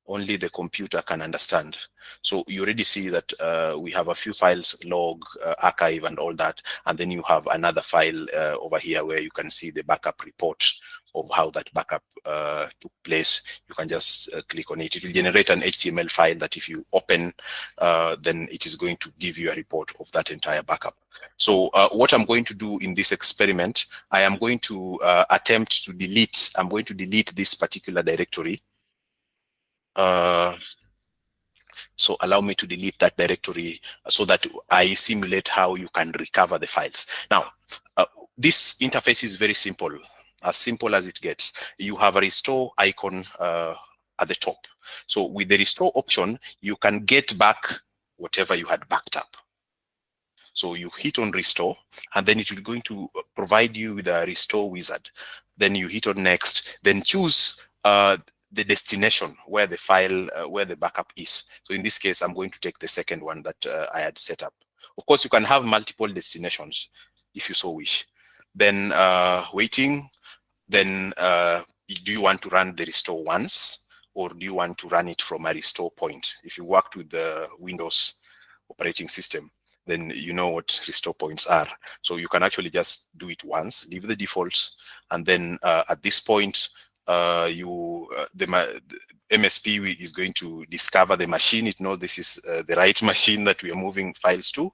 only the computer can understand. So you already see that we have a few files, log, archive, and all that. And then you have another file over here where you can see the backup report of how that backup took place. You can just click on it. It will generate an HTML file that if you open, then it is going to give you a report of that entire backup. So what I'm going to do in this experiment, I am going to attempt to delete, I'm going to delete this particular directory. So allow me to delete that directory so that I simulate how you can recover the files. Now, this interface is very simple as it gets. You have a restore icon at the top. So with the restore option, you can get back whatever you had backed up. So you hit on restore, and then it will going to provide you with a restore wizard. Then you hit on next, then choose the destination where the file, where the backup is. So in this case, I'm going to take the second one that I had set up. Of course, you can have multiple destinations if you so wish. Then waiting, then do you want to run the restore once, or do you want to run it from a restore point? If you worked with the Windows operating system, then you know what restore points are. So you can actually just do it once, leave the defaults, and then at this point, the MSP is going to discover the machine. It knows this is the right machine that we are moving files to,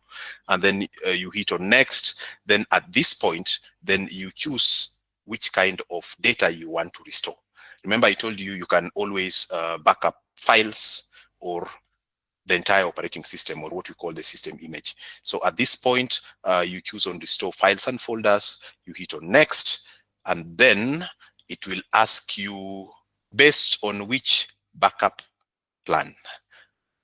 and then you hit on next. Then at this point, then you choose which kind of data you want to restore. Remember, I told you you can always back up files or the entire operating system, or what we call the system image. So at this point, you choose on restore files and folders, you hit on next, and then it will ask you based on which backup plan.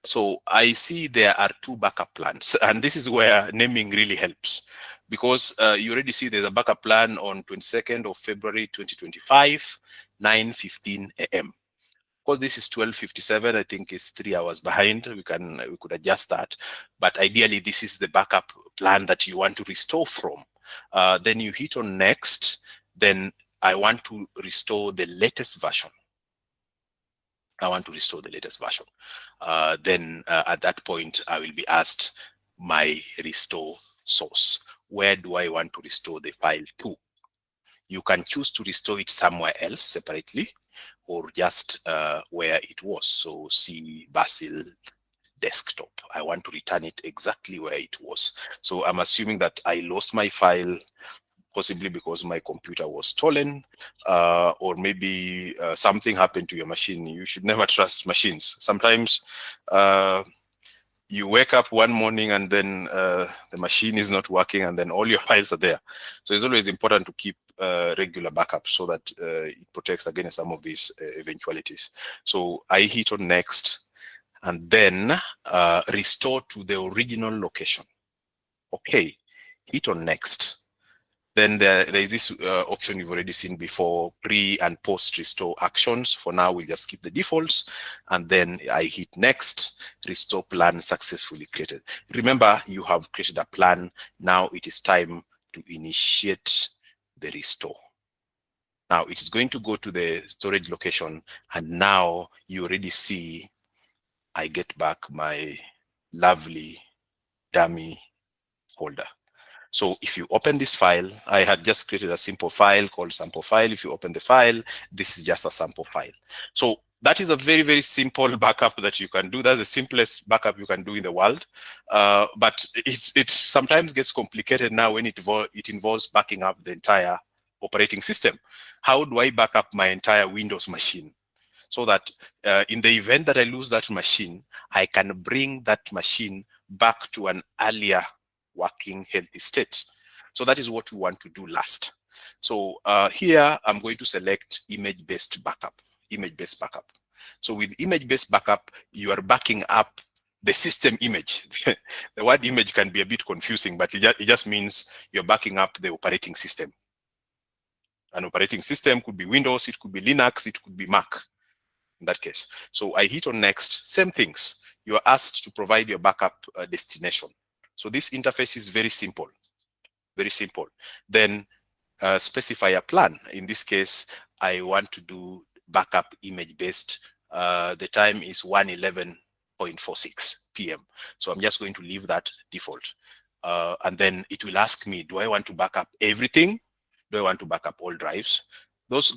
So I see there are two backup plans, and this is where naming really helps, because you already see there's a backup plan on 22nd of February 2025, 9:15 a.m. Of course, this is 12:57. I think it's 3 hours behind. We could adjust that, but ideally, this is the backup plan that you want to restore from. Then you hit on next. Then I want to restore the latest version. I want to restore the latest version. Then at that point, I will be asked my restore source. Where do I want to restore the file to? You can choose to restore it somewhere else separately, or just where it was. So C Basil desktop. I want to return it exactly where it was. So I'm assuming that I lost my file, possibly because my computer was stolen, or maybe something happened to your machine. You should never trust machines. Sometimes you wake up one morning and then the machine is not working, and then all your files are there. So it's always important to keep regular backup so that it protects against some of these eventualities. So I hit on next, and then restore to the original location. Okay, hit on next. Then there is this option you've already seen before, pre and post restore actions. For now, we'll just keep the defaults. And then I hit next, restore plan successfully created. Remember, you have created a plan. Now it is time to initiate the restore. Now it is going to go to the storage location. And now you already see I get back my lovely dummy folder. So if you open this file, I had just created a simple file called sample file. If you open the file, this is just a sample file. So that is a very, very simple backup that you can do. That's the simplest backup you can do in the world. But it sometimes gets complicated now when it involves backing up the entire operating system. How do I back up my entire Windows machine? So that in the event that I lose that machine, I can bring that machine back to an earlier working healthy state. So that is what we want to do last. So here I'm going to select image-based backup. So with image-based backup, you are backing up the system image. The word image can be a bit confusing, but it just means you're backing up the operating system. An operating system could be Windows, it could be Linux, it could be Mac in that case. So I hit on next, same things. You are asked to provide your backup destination. So this interface is very simple, very simple. Then specify a plan. In this case, I want to do backup image-based the time is 1:11.46 p.m. So I'm just going to leave that default. And then it will ask me, do I want to back up everything? Do I want to back up all drives? Those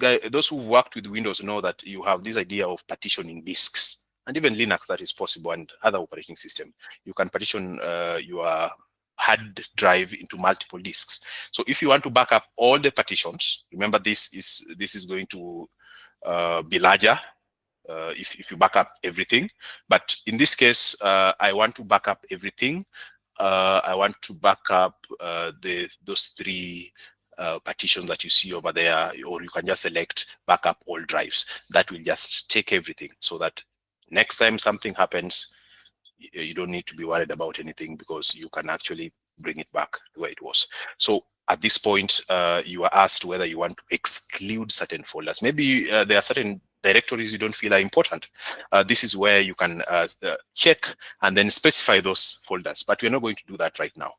who've worked with Windows know that you have this idea of partitioning disks, and even Linux that is possible, and other operating system. You can partition your hard drive into multiple disks. So if you want to back up all the partitions, remember this is going to be larger if you back up everything. But in this case, I want to back up everything. I want to back up those three partitions that you see over there, or you can just select backup all drives. That will just take everything, so that next time something happens, you don't need to be worried about anything, because you can actually bring it back where it was. So at this point, you are asked whether you want to exclude certain folders. Maybe there are certain directories you don't feel are important. This is where you can check and then specify those folders, but we're not going to do that right now.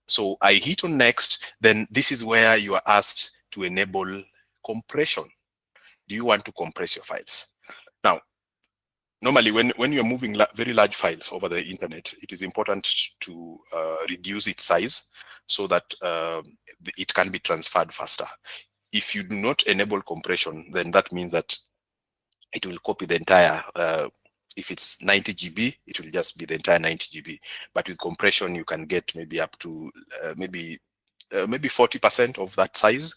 So I hit on next, then this is where you are asked to enable compression. Do you want to compress your files? Now, normally when you're moving very large files over the internet, it is important to reduce its size so that it can be transferred faster. If you do not enable compression, then that means that it will copy the entire, if it's 90 GB, it will just be the entire 90 GB. But with compression, you can get maybe up to maybe 40% of that size.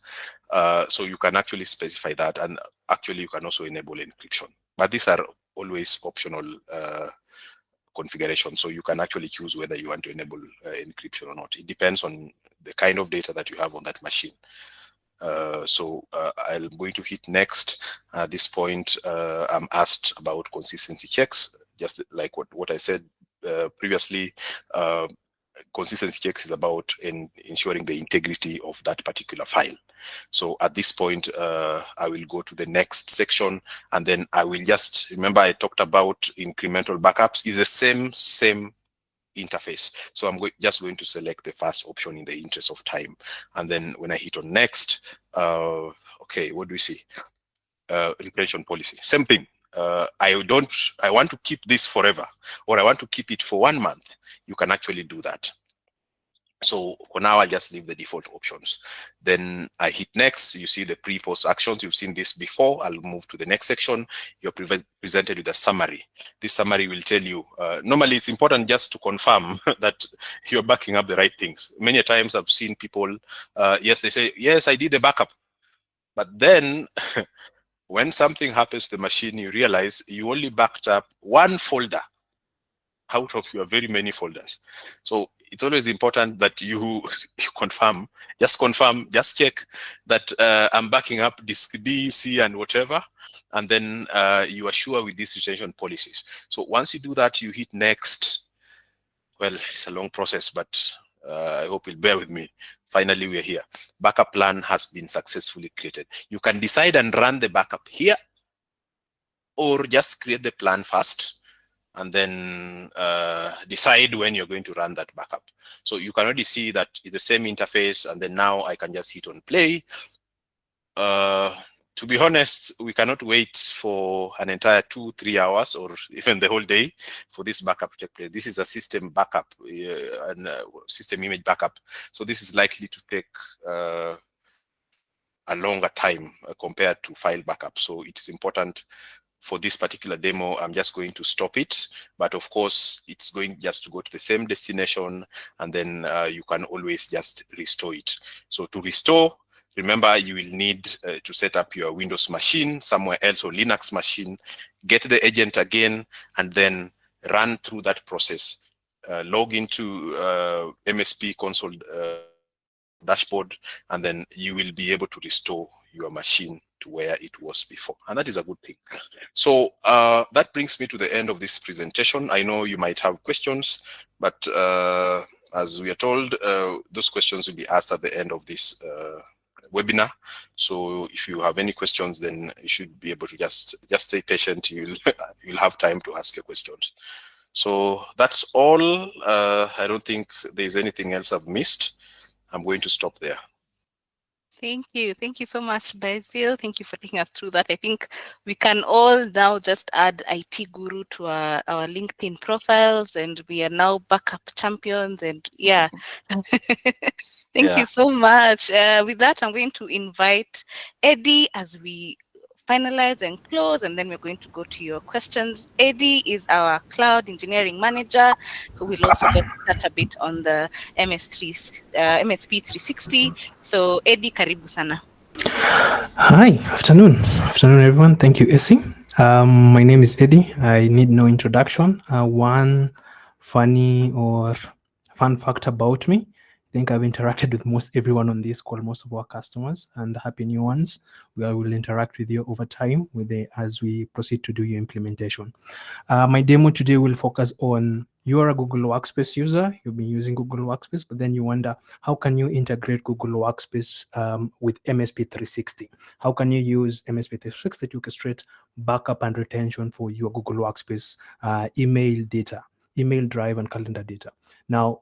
So you can actually specify that, and actually you can also enable encryption. But these are always optional configuration, so you can actually choose whether you want to enable encryption or not. It depends on the kind of data that you have on that machine. So I'm going to hit next. At this point, I'm asked about consistency checks, just like what I said previously. Consistency checks is about ensuring the integrity of that particular file. So at this point, I will go to the next section, and then I will just remember I talked about incremental backups is the same interface. So I'm just going to select the first option in the interest of time. And then when I hit on next, okay, what do we see? Retention policy, same thing. I want to keep this forever, or I want to keep it for 1 month. You can actually do that. So for now, I just leave the default options. Then I hit next. You see the pre-post actions. You've seen this before. I'll move to the next section. You're presented with a summary. This summary will tell you, normally it's important just to confirm that you're backing up the right things. Many times I've seen people, yes, they say, yes, I did the backup. But then when something happens to the machine, you realize you only backed up one folder out of your very many folders. So it's always important that you confirm, just check that I'm backing up disk D, C, and whatever, and then you are sure with these retention policies. So once you do that, you hit next. Well, it's a long process, but I hope you'll bear with me. Finally, we're here. Backup plan has been successfully created. You can decide and run the backup here, or just create the plan first and then decide when you're going to run that backup. So you can already see that it's the same interface, and then now I can just hit on play. To be honest, we cannot wait for an entire 2-3 hours or even the whole day for this backup to take place. This is a system backup, and system image backup. So this is likely to take a longer time compared to file backup. So it's important. For this particular demo, I'm just going to stop it. But of course, it's going just to go to the same destination, and then you can always just restore it. So to restore, remember, you will need to set up your Windows machine somewhere else, or Linux machine, get the agent again, and then run through that process. Log into MSP console dashboard, and then you will be able to restore your machine to where it was before. And that is a good thing. So that brings me to the end of this presentation. I know you might have questions, but as we are told, those questions will be asked at the end of this webinar. So if you have any questions, then you should be able to just stay patient. You'll have time to ask your questions. So that's all. I don't think there's anything else I've missed. I'm going to stop there. Thank you. Thank you so much, Basil. Thank you for taking us through that. I think we can all now just add IT Guru to our LinkedIn profiles, and we are now backup champions. And yeah, thank Yeah. you so much. With that, I'm going to invite Eddie as we finalize and close, and then we're going to go to your questions. Eddie is our cloud engineering manager, who will also just touch a bit on the MSP 360. So Eddie, karibu sana. Hi, afternoon, everyone. Thank you, Essie. My name is Eddie. I need no introduction. One funny or fun fact about me: I think I've interacted with most everyone on this call, most of our customers, and happy new ones. We will interact with you over time as we proceed to do your implementation. My demo today will focus on you are a Google Workspace user, you've been using Google Workspace, but then you wonder, how can you integrate Google Workspace with MSP 360? How can you use MSP 360 to orchestrate backup and retention for your Google Workspace email data, email drive and calendar data? Now,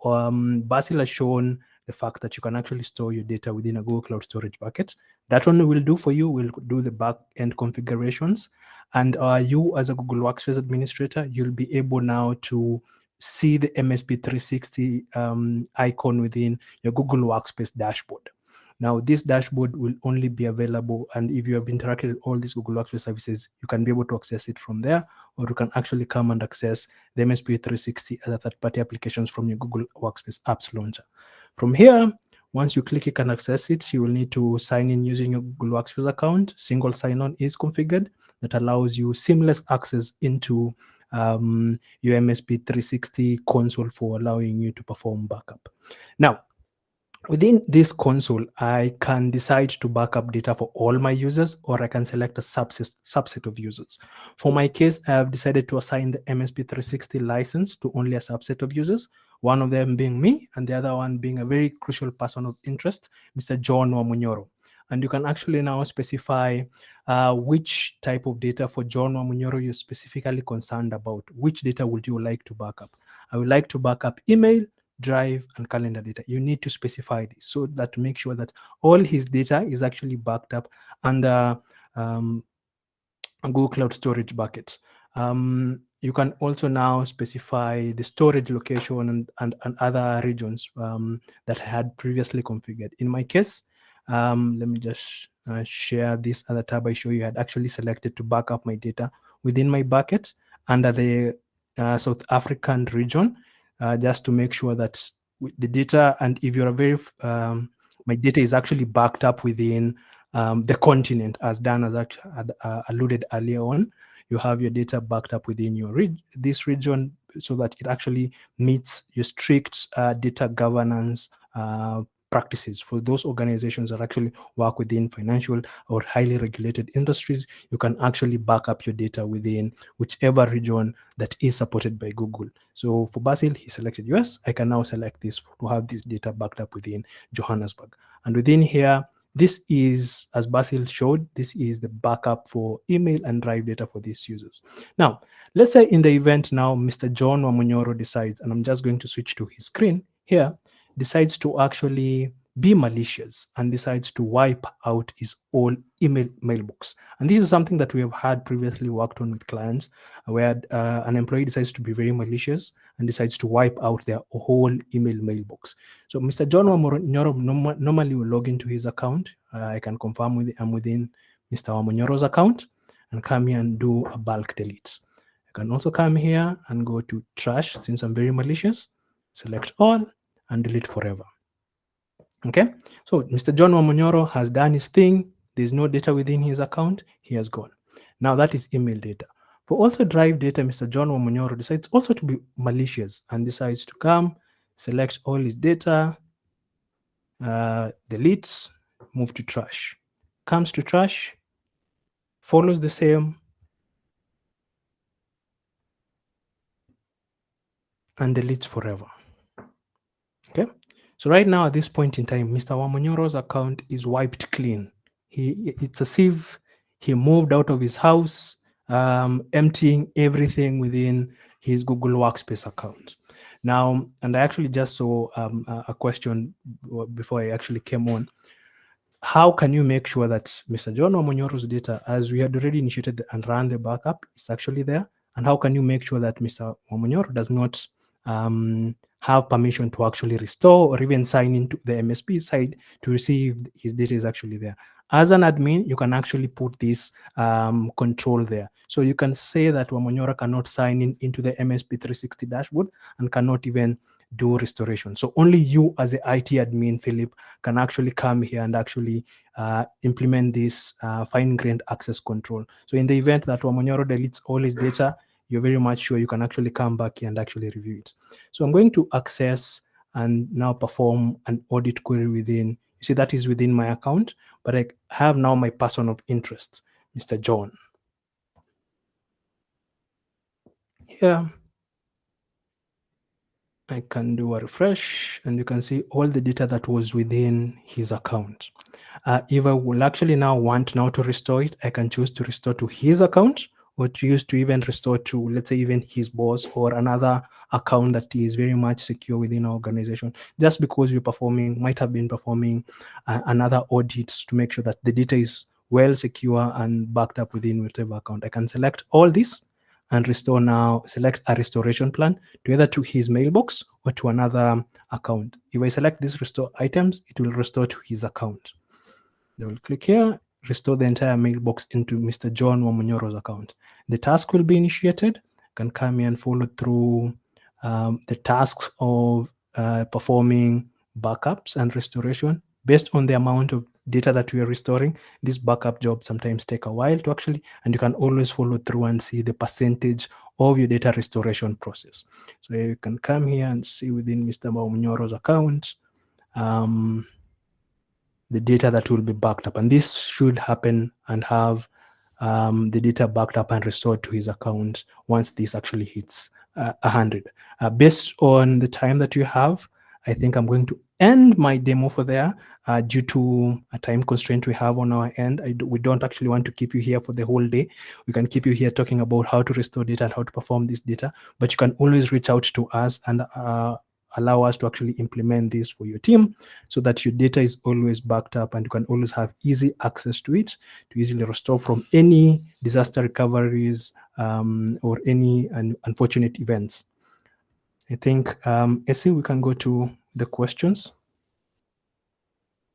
Basil has shown the fact that you can actually store your data within a Google Cloud Storage bucket. That one will do for you. We'll do the back-end configurations. And you, as a Google Workspace administrator, you'll be able now to see the MSP 360 icon within your Google Workspace dashboard. Now, this dashboard will only be available, and if you have interacted with all these Google Workspace services, you can be able to access it from there, or you can actually come and access the MSP 360 as a third-party applications from your Google Workspace Apps Launcher. From here, once you click, you can access it. You will need to sign in using your Google Workspace account. Single sign-on is configured that allows you seamless access into your MSP 360 console for allowing you to perform backup. Now, within this console, I can decide to backup data for all my users, or I can select a subset of users. For my case, I have decided to assign the MSP 360 license to only a subset of users, one of them being me, and the other one being a very crucial person of interest, Mr. John Wamunyoro. And you can actually now specify which type of data for John Wamunyoro you're specifically concerned about. Which data would you like to backup? I would like to backup email, drive, and calendar data. You need to specify this so that to make sure that all his data is actually backed up under Google Cloud Storage buckets. You can also now specify the storage location and other regions that I had previously configured. In my case, let me just share this other tab I show you. I had actually selected to back up my data within my bucket under the South African region, just to make sure that the data, and if you're a very, my data is actually backed up within the continent, as Dan has alluded earlier on. You have your data backed up within your this region, so that it actually meets your strict data governance practices. For those organizations that actually work within financial or highly regulated industries, you can actually back up your data within whichever region that is supported by Google. So for Basil, he selected US. I can now select this to have this data backed up within Johannesburg. And within here, this is, as Basil showed, this is the backup for email and drive data for these users. Now, let's say in the event now, Mr. John Wamunyoro decides, and I'm just going to switch to his screen here, decides to actually be malicious and decides to wipe out his own email mailbox. And this is something that we have had previously worked on with clients, where an employee decides to be very malicious and decides to wipe out their whole email mailbox. So Mr. John Wamunyoro normally will log into his account. I can confirm I'm within Mr. Wamunyoro's account, and come here and do a bulk delete. I can also come here and go to trash, since I'm very malicious, select all, and delete forever. Okay, so Mr. John Wamunyoro has done his thing. There's no data within his account. He has gone. Now that is email data. For also drive data, Mr. John Wamunyoro decides also to be malicious and decides to come, select all his data, deletes, move to trash. Comes to trash, follows the same, and deletes forever. Okay, so right now at this point in time, Mr. Wamunyoro's account is wiped clean. It's as if he moved out of his house, emptying everything within his Google Workspace account. Now, and I actually just saw a question before I actually came on. how can you make sure that Mr. John Omonyoro's data, as we had already initiated and run the backup, is actually there? And how can you make sure that Mr. Omonyoro does not have permission to actually restore or even sign into the MSP side to receive his data is actually there? As an admin, you can actually put this control there. So you can say that Omonyoro cannot sign in into the MSP 360 dashboard and cannot even do restoration. So only you as the IT admin, Philip, can actually come here and actually implement this fine-grained access control. So in the event that Omonyoro deletes all his data, you're very much sure you can actually come back here and actually review it. So I'm going to access and now perform an audit query within, you see that is within my account, but I have now my person of interest, Mr. John. Here, I can do a refresh and you can see all the data that was within his account. If I will actually now want now to restore it, I can choose to restore to his account or choose to even restore to, let's say, even his boss or another account that is very much secure within our organization. Just because you're performing, might have been performing another audit to make sure that the data is well secure and backed up within whatever account. I can select all this and restore now, select a restoration plan to either to his mailbox or to another account. If I select these restore items, it will restore to his account. They will click here, restore the entire mailbox into Mr. John Wamonyoro's account. The task will be initiated. You can come here and follow through the tasks of performing backups and restoration based on the amount of data that we are restoring. These backup jobs sometimes take a while to actually, and you can always follow through and see the percentage of your data restoration process. So you can come here and see within Mr. Wamonyoro's account, the data that will be backed up. And this should happen and have the data backed up and restored to his account once this actually hits 100. Based on the time that you have, I think I'm going to end my demo for there due to a time constraint we have on our end. We don't actually want to keep you here for the whole day. We can keep you here talking about how to restore data and how to perform this data, but you can always reach out to us and allow us to actually implement this for your team so that your data is always backed up and you can always have easy access to it to easily restore from any disaster recoveries or any unfortunate events. I think, Essie, we can go to the questions.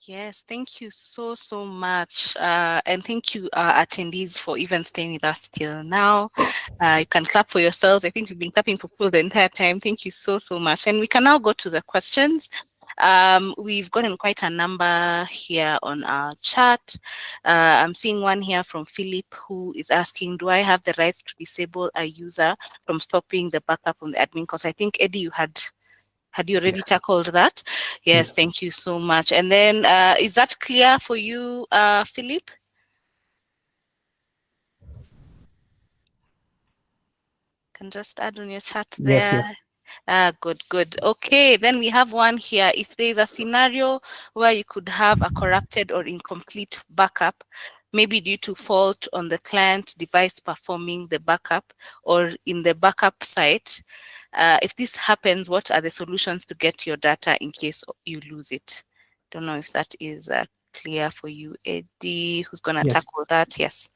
Yes, thank you so much. And thank you, attendees, for even staying with us till now. You can clap for yourselves. I think we've been clapping for people the entire time. Thank you so much. And we can now go to the questions. We've gotten quite a number here on our chat. I'm seeing one here from Philip who is asking, do I have the rights to disable a user from stopping the backup on the admin? Because I think, Eddie, you had you already tackled that? Yes, thank you so much. And then is that clear for you, Philip? Can just add on your chat there. Yes. Good. Okay, then we have one here. If there is a scenario where you could have a corrupted or incomplete backup, maybe due to fault on the client device performing the backup or in the backup site, if this happens, what are the solutions to get your data in case you lose it? Don't know if that is clear for you, Eddie, who's going to tackle that. Yes.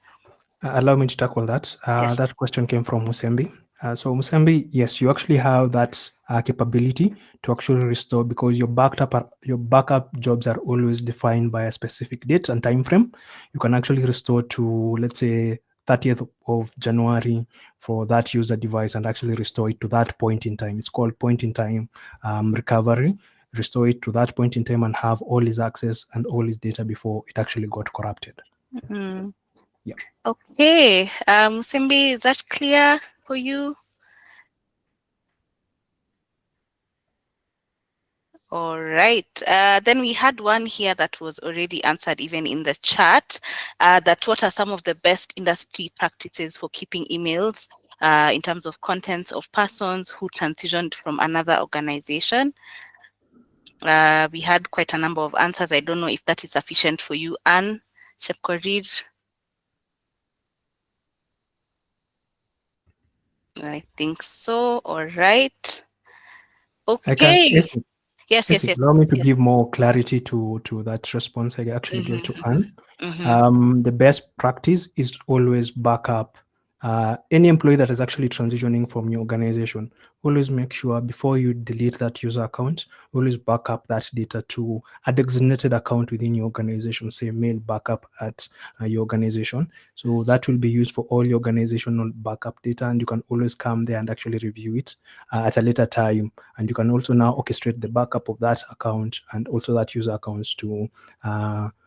Allow me to tackle that. Yes. That question came from Musembi. So Musembi, yes, you actually have that capability to actually restore because your backup jobs are always defined by a specific date and time frame. You can actually restore to, let's say, 30th of January for that user device and actually restore it to that point in time. It's called point in time recovery. Restore it to that point in time and have all his access and all his data before it actually got corrupted. Mm-hmm. Yeah. Okay. Simbi, is that clear for you? All right. Then we had one here that was already answered even in the chat. That what are some of the best industry practices for keeping emails in terms of contents of persons who transitioned from another organization? We had quite a number of answers. I don't know if that is sufficient for you, Anne Shepkorid. I think so. All right. Okay. Yes, yes, yes. Allow me to yes. give more clarity to that response I actually gave to Anne. The best practice is always backup. Any employee that is actually transitioning from your organization, always make sure before you delete that user account, always back up that data to a designated account within your organization, say mail backup at your organization. So that will be used for all your organizational backup data, and you can always come there and actually review it at a later time. And you can also now orchestrate the backup of that account and also that user accounts to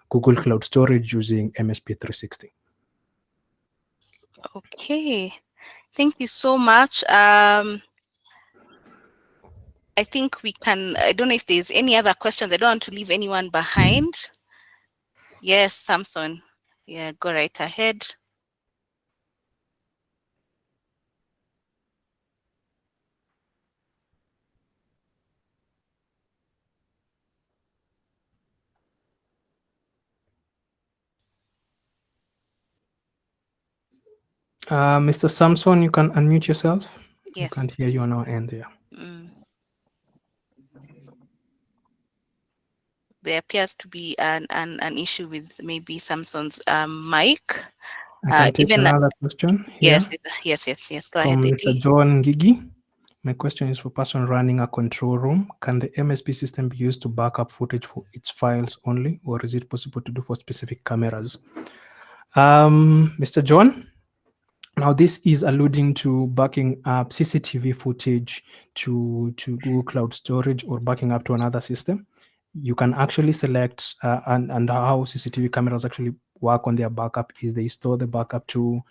Google Cloud Storage using MSP 360. Okay, thank you so much. I think we can, I don't know if there's any other questions. I don't want to leave anyone behind. Yes, Samson. Yeah, go right ahead. Mr. Samson, you can unmute yourself. We Yes. can't hear you on our end here. There appears to be an issue with maybe Samson's mic. I can take Even another question here. Yes. Go From ahead, Mr. Eddie. John Gigi. My question is for person running a control room. Can the MSP system be used to back up footage for its files only, or is it possible to do for specific cameras? Mr. John, now this is alluding to backing up CCTV footage to Google Cloud Storage or backing up to another system. You can actually select and how CCTV cameras actually work on their backup is they store the backup to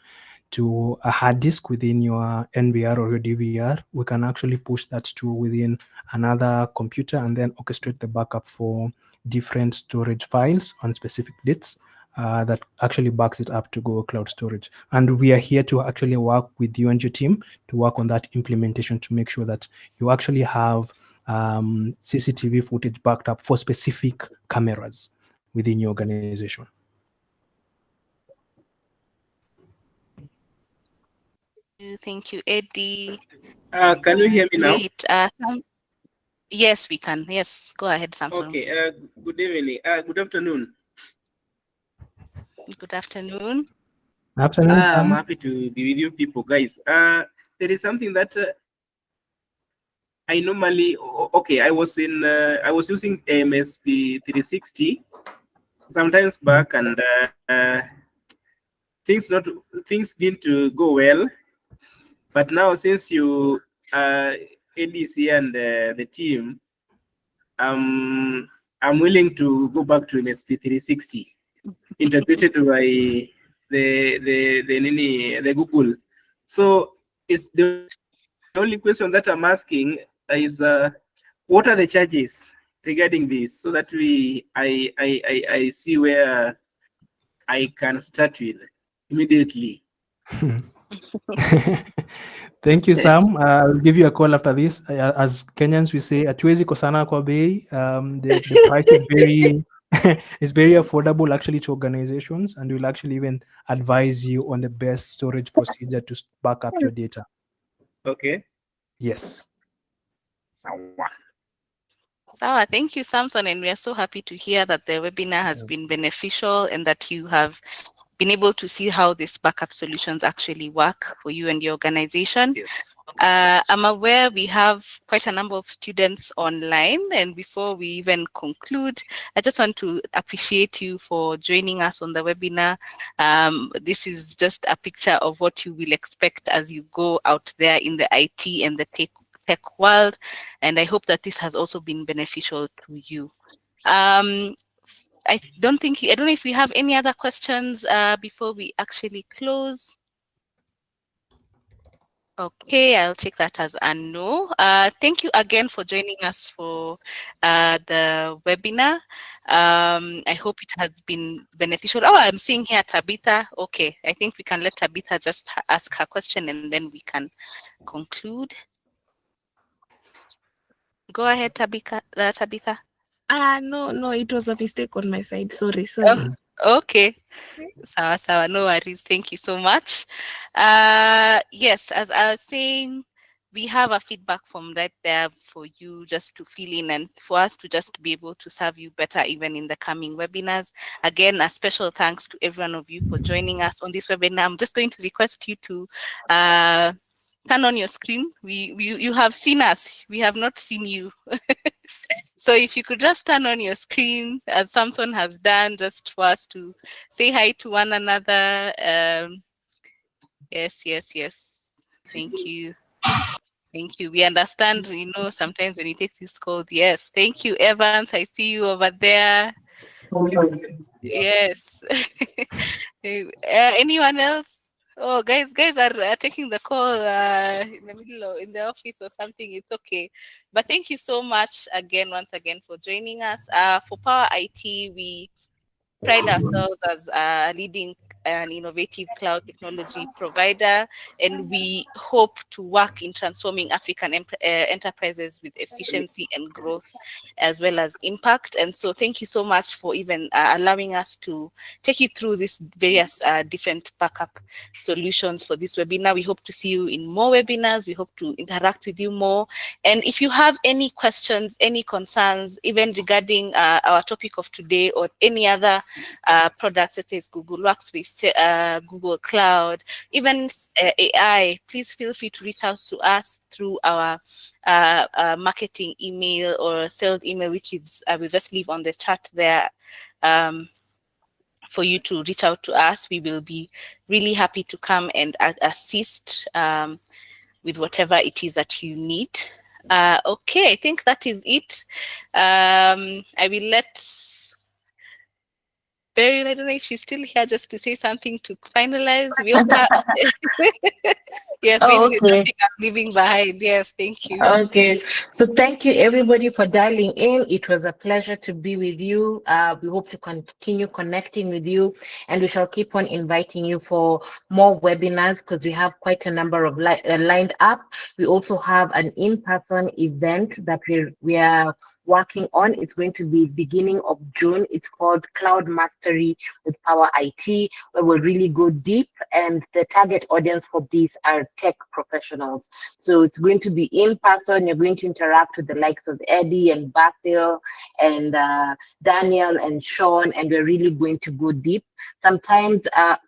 a hard disk within your NVR or your DVR. We can actually push that to within another computer and then orchestrate the backup for different storage files on specific dates. That actually backs it up to Google Cloud Storage. And we are here to actually work with you and your team to work on that implementation to make sure that you actually have CCTV footage backed up for specific cameras within your organization. Thank you, Eddie. Can you hear me now? Great. Yes, we can. Yes, go ahead, Samson. Okay. Good evening. Good afternoon. Good afternoon. Afternoon, Sam. I'm happy to be with you people, guys. There is something that I normally, I was using MSP 360 sometimes back, and things didn't go well. But now, since you ADC and the team, I'm willing to go back to MSP 360, integrated by the Google. So it's the only question that I'm asking is what are the charges regarding this, so that I see where I can start with immediately. Thank you, Sam. I'll give you a call after this. As Kenyans, we say, hatuwezi kosana kwa bei. The price is very is very affordable actually to organizations, and we'll actually even advise you on the best storage procedure to back up your data. Okay. Yes. Sawa, thank you, Samson, and we are so happy to hear that the webinar has been beneficial and that you have been able to see how these backup solutions actually work for you and your organization. Yes. I'm aware we have quite a number of students online, and before we even conclude, I just want to appreciate you for joining us on the webinar. This is just a picture of what you will expect as you go out there in the IT and the tech world, and I hope that this has also been beneficial to you. I don't know if we have any other questions before we actually close. Okay, I'll take that as a no. Thank you again for joining us for the webinar. I hope it has been beneficial. Oh, I'm seeing here Tabitha. Okay, I think we can let Tabitha just ask her question and then we can conclude. Go ahead, Tabitha. No, it was a mistake on my side. Sorry. Okay. Sawa, no worries. Thank you so much. Yes, as I was saying, we have a feedback form right there for you just to fill in and for us to just be able to serve you better even in the coming webinars. Again, a special thanks to every one of you for joining us on this webinar. I'm just going to request you to turn on your screen. You have seen us, we have not seen you. So if you could just turn on your screen as Samson has done, just for us to say hi to one another. Yes. Thank you. Thank you. We understand, sometimes when you take these calls. Yes. Thank you, Evans. I see you over there. Yes. Anyone else? Oh, guys are taking the call in the middle of in the office or something. It's okay. But thank you so much once again for joining us. For Power IT, we pride ourselves as a leading and innovative cloud technology provider, and we hope to work in transforming African enterprises with efficiency and growth, as well as impact. And so thank you so much for even allowing us to take you through these various different backup solutions for this webinar. We hope to see you in more webinars. We hope to interact with you more. And if you have any questions, any concerns, even regarding our topic of today or any other products such as Google Workspace, Google Cloud, even AI, please feel free to reach out to us through our marketing email or sales email, which is I will just leave on the chat there for you to reach out to us. We will be really happy to come and assist with whatever it is that you need. Okay, I think that is it. I will let Beryl, I don't know if she's still here just to say something to finalize. We also have, yes, maybe Oh, there's okay. nothing I'm leaving behind. Yes, thank you. Okay, so thank you everybody for dialing in. It was a pleasure to be with you. We hope to continue connecting with you, and we shall keep on inviting you for more webinars because we have quite a number of lined up. We also have an in-person event that we are working on. It's going to be beginning of June. It's called Cloud Mastery with Power IT, where we'll really go deep, and the target audience for these are tech professionals. So it's going to be in person. You're going to interact with the likes of Eddie and Basil and Daniel and Sean, and we're really going to go deep. Sometimes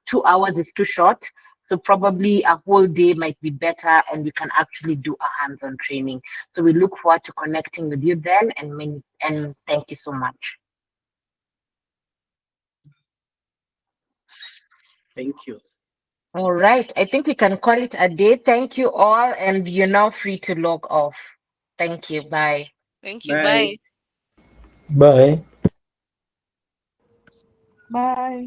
2 hours is too short. So probably a whole day might be better, and we can actually do a hands-on training. So we look forward to connecting with you then, and thank you so much. Thank you. All right, I think we can call it a day. Thank you all, and you're now free to log off. Thank you. Bye. Thank you. Bye. Bye. Bye. Bye.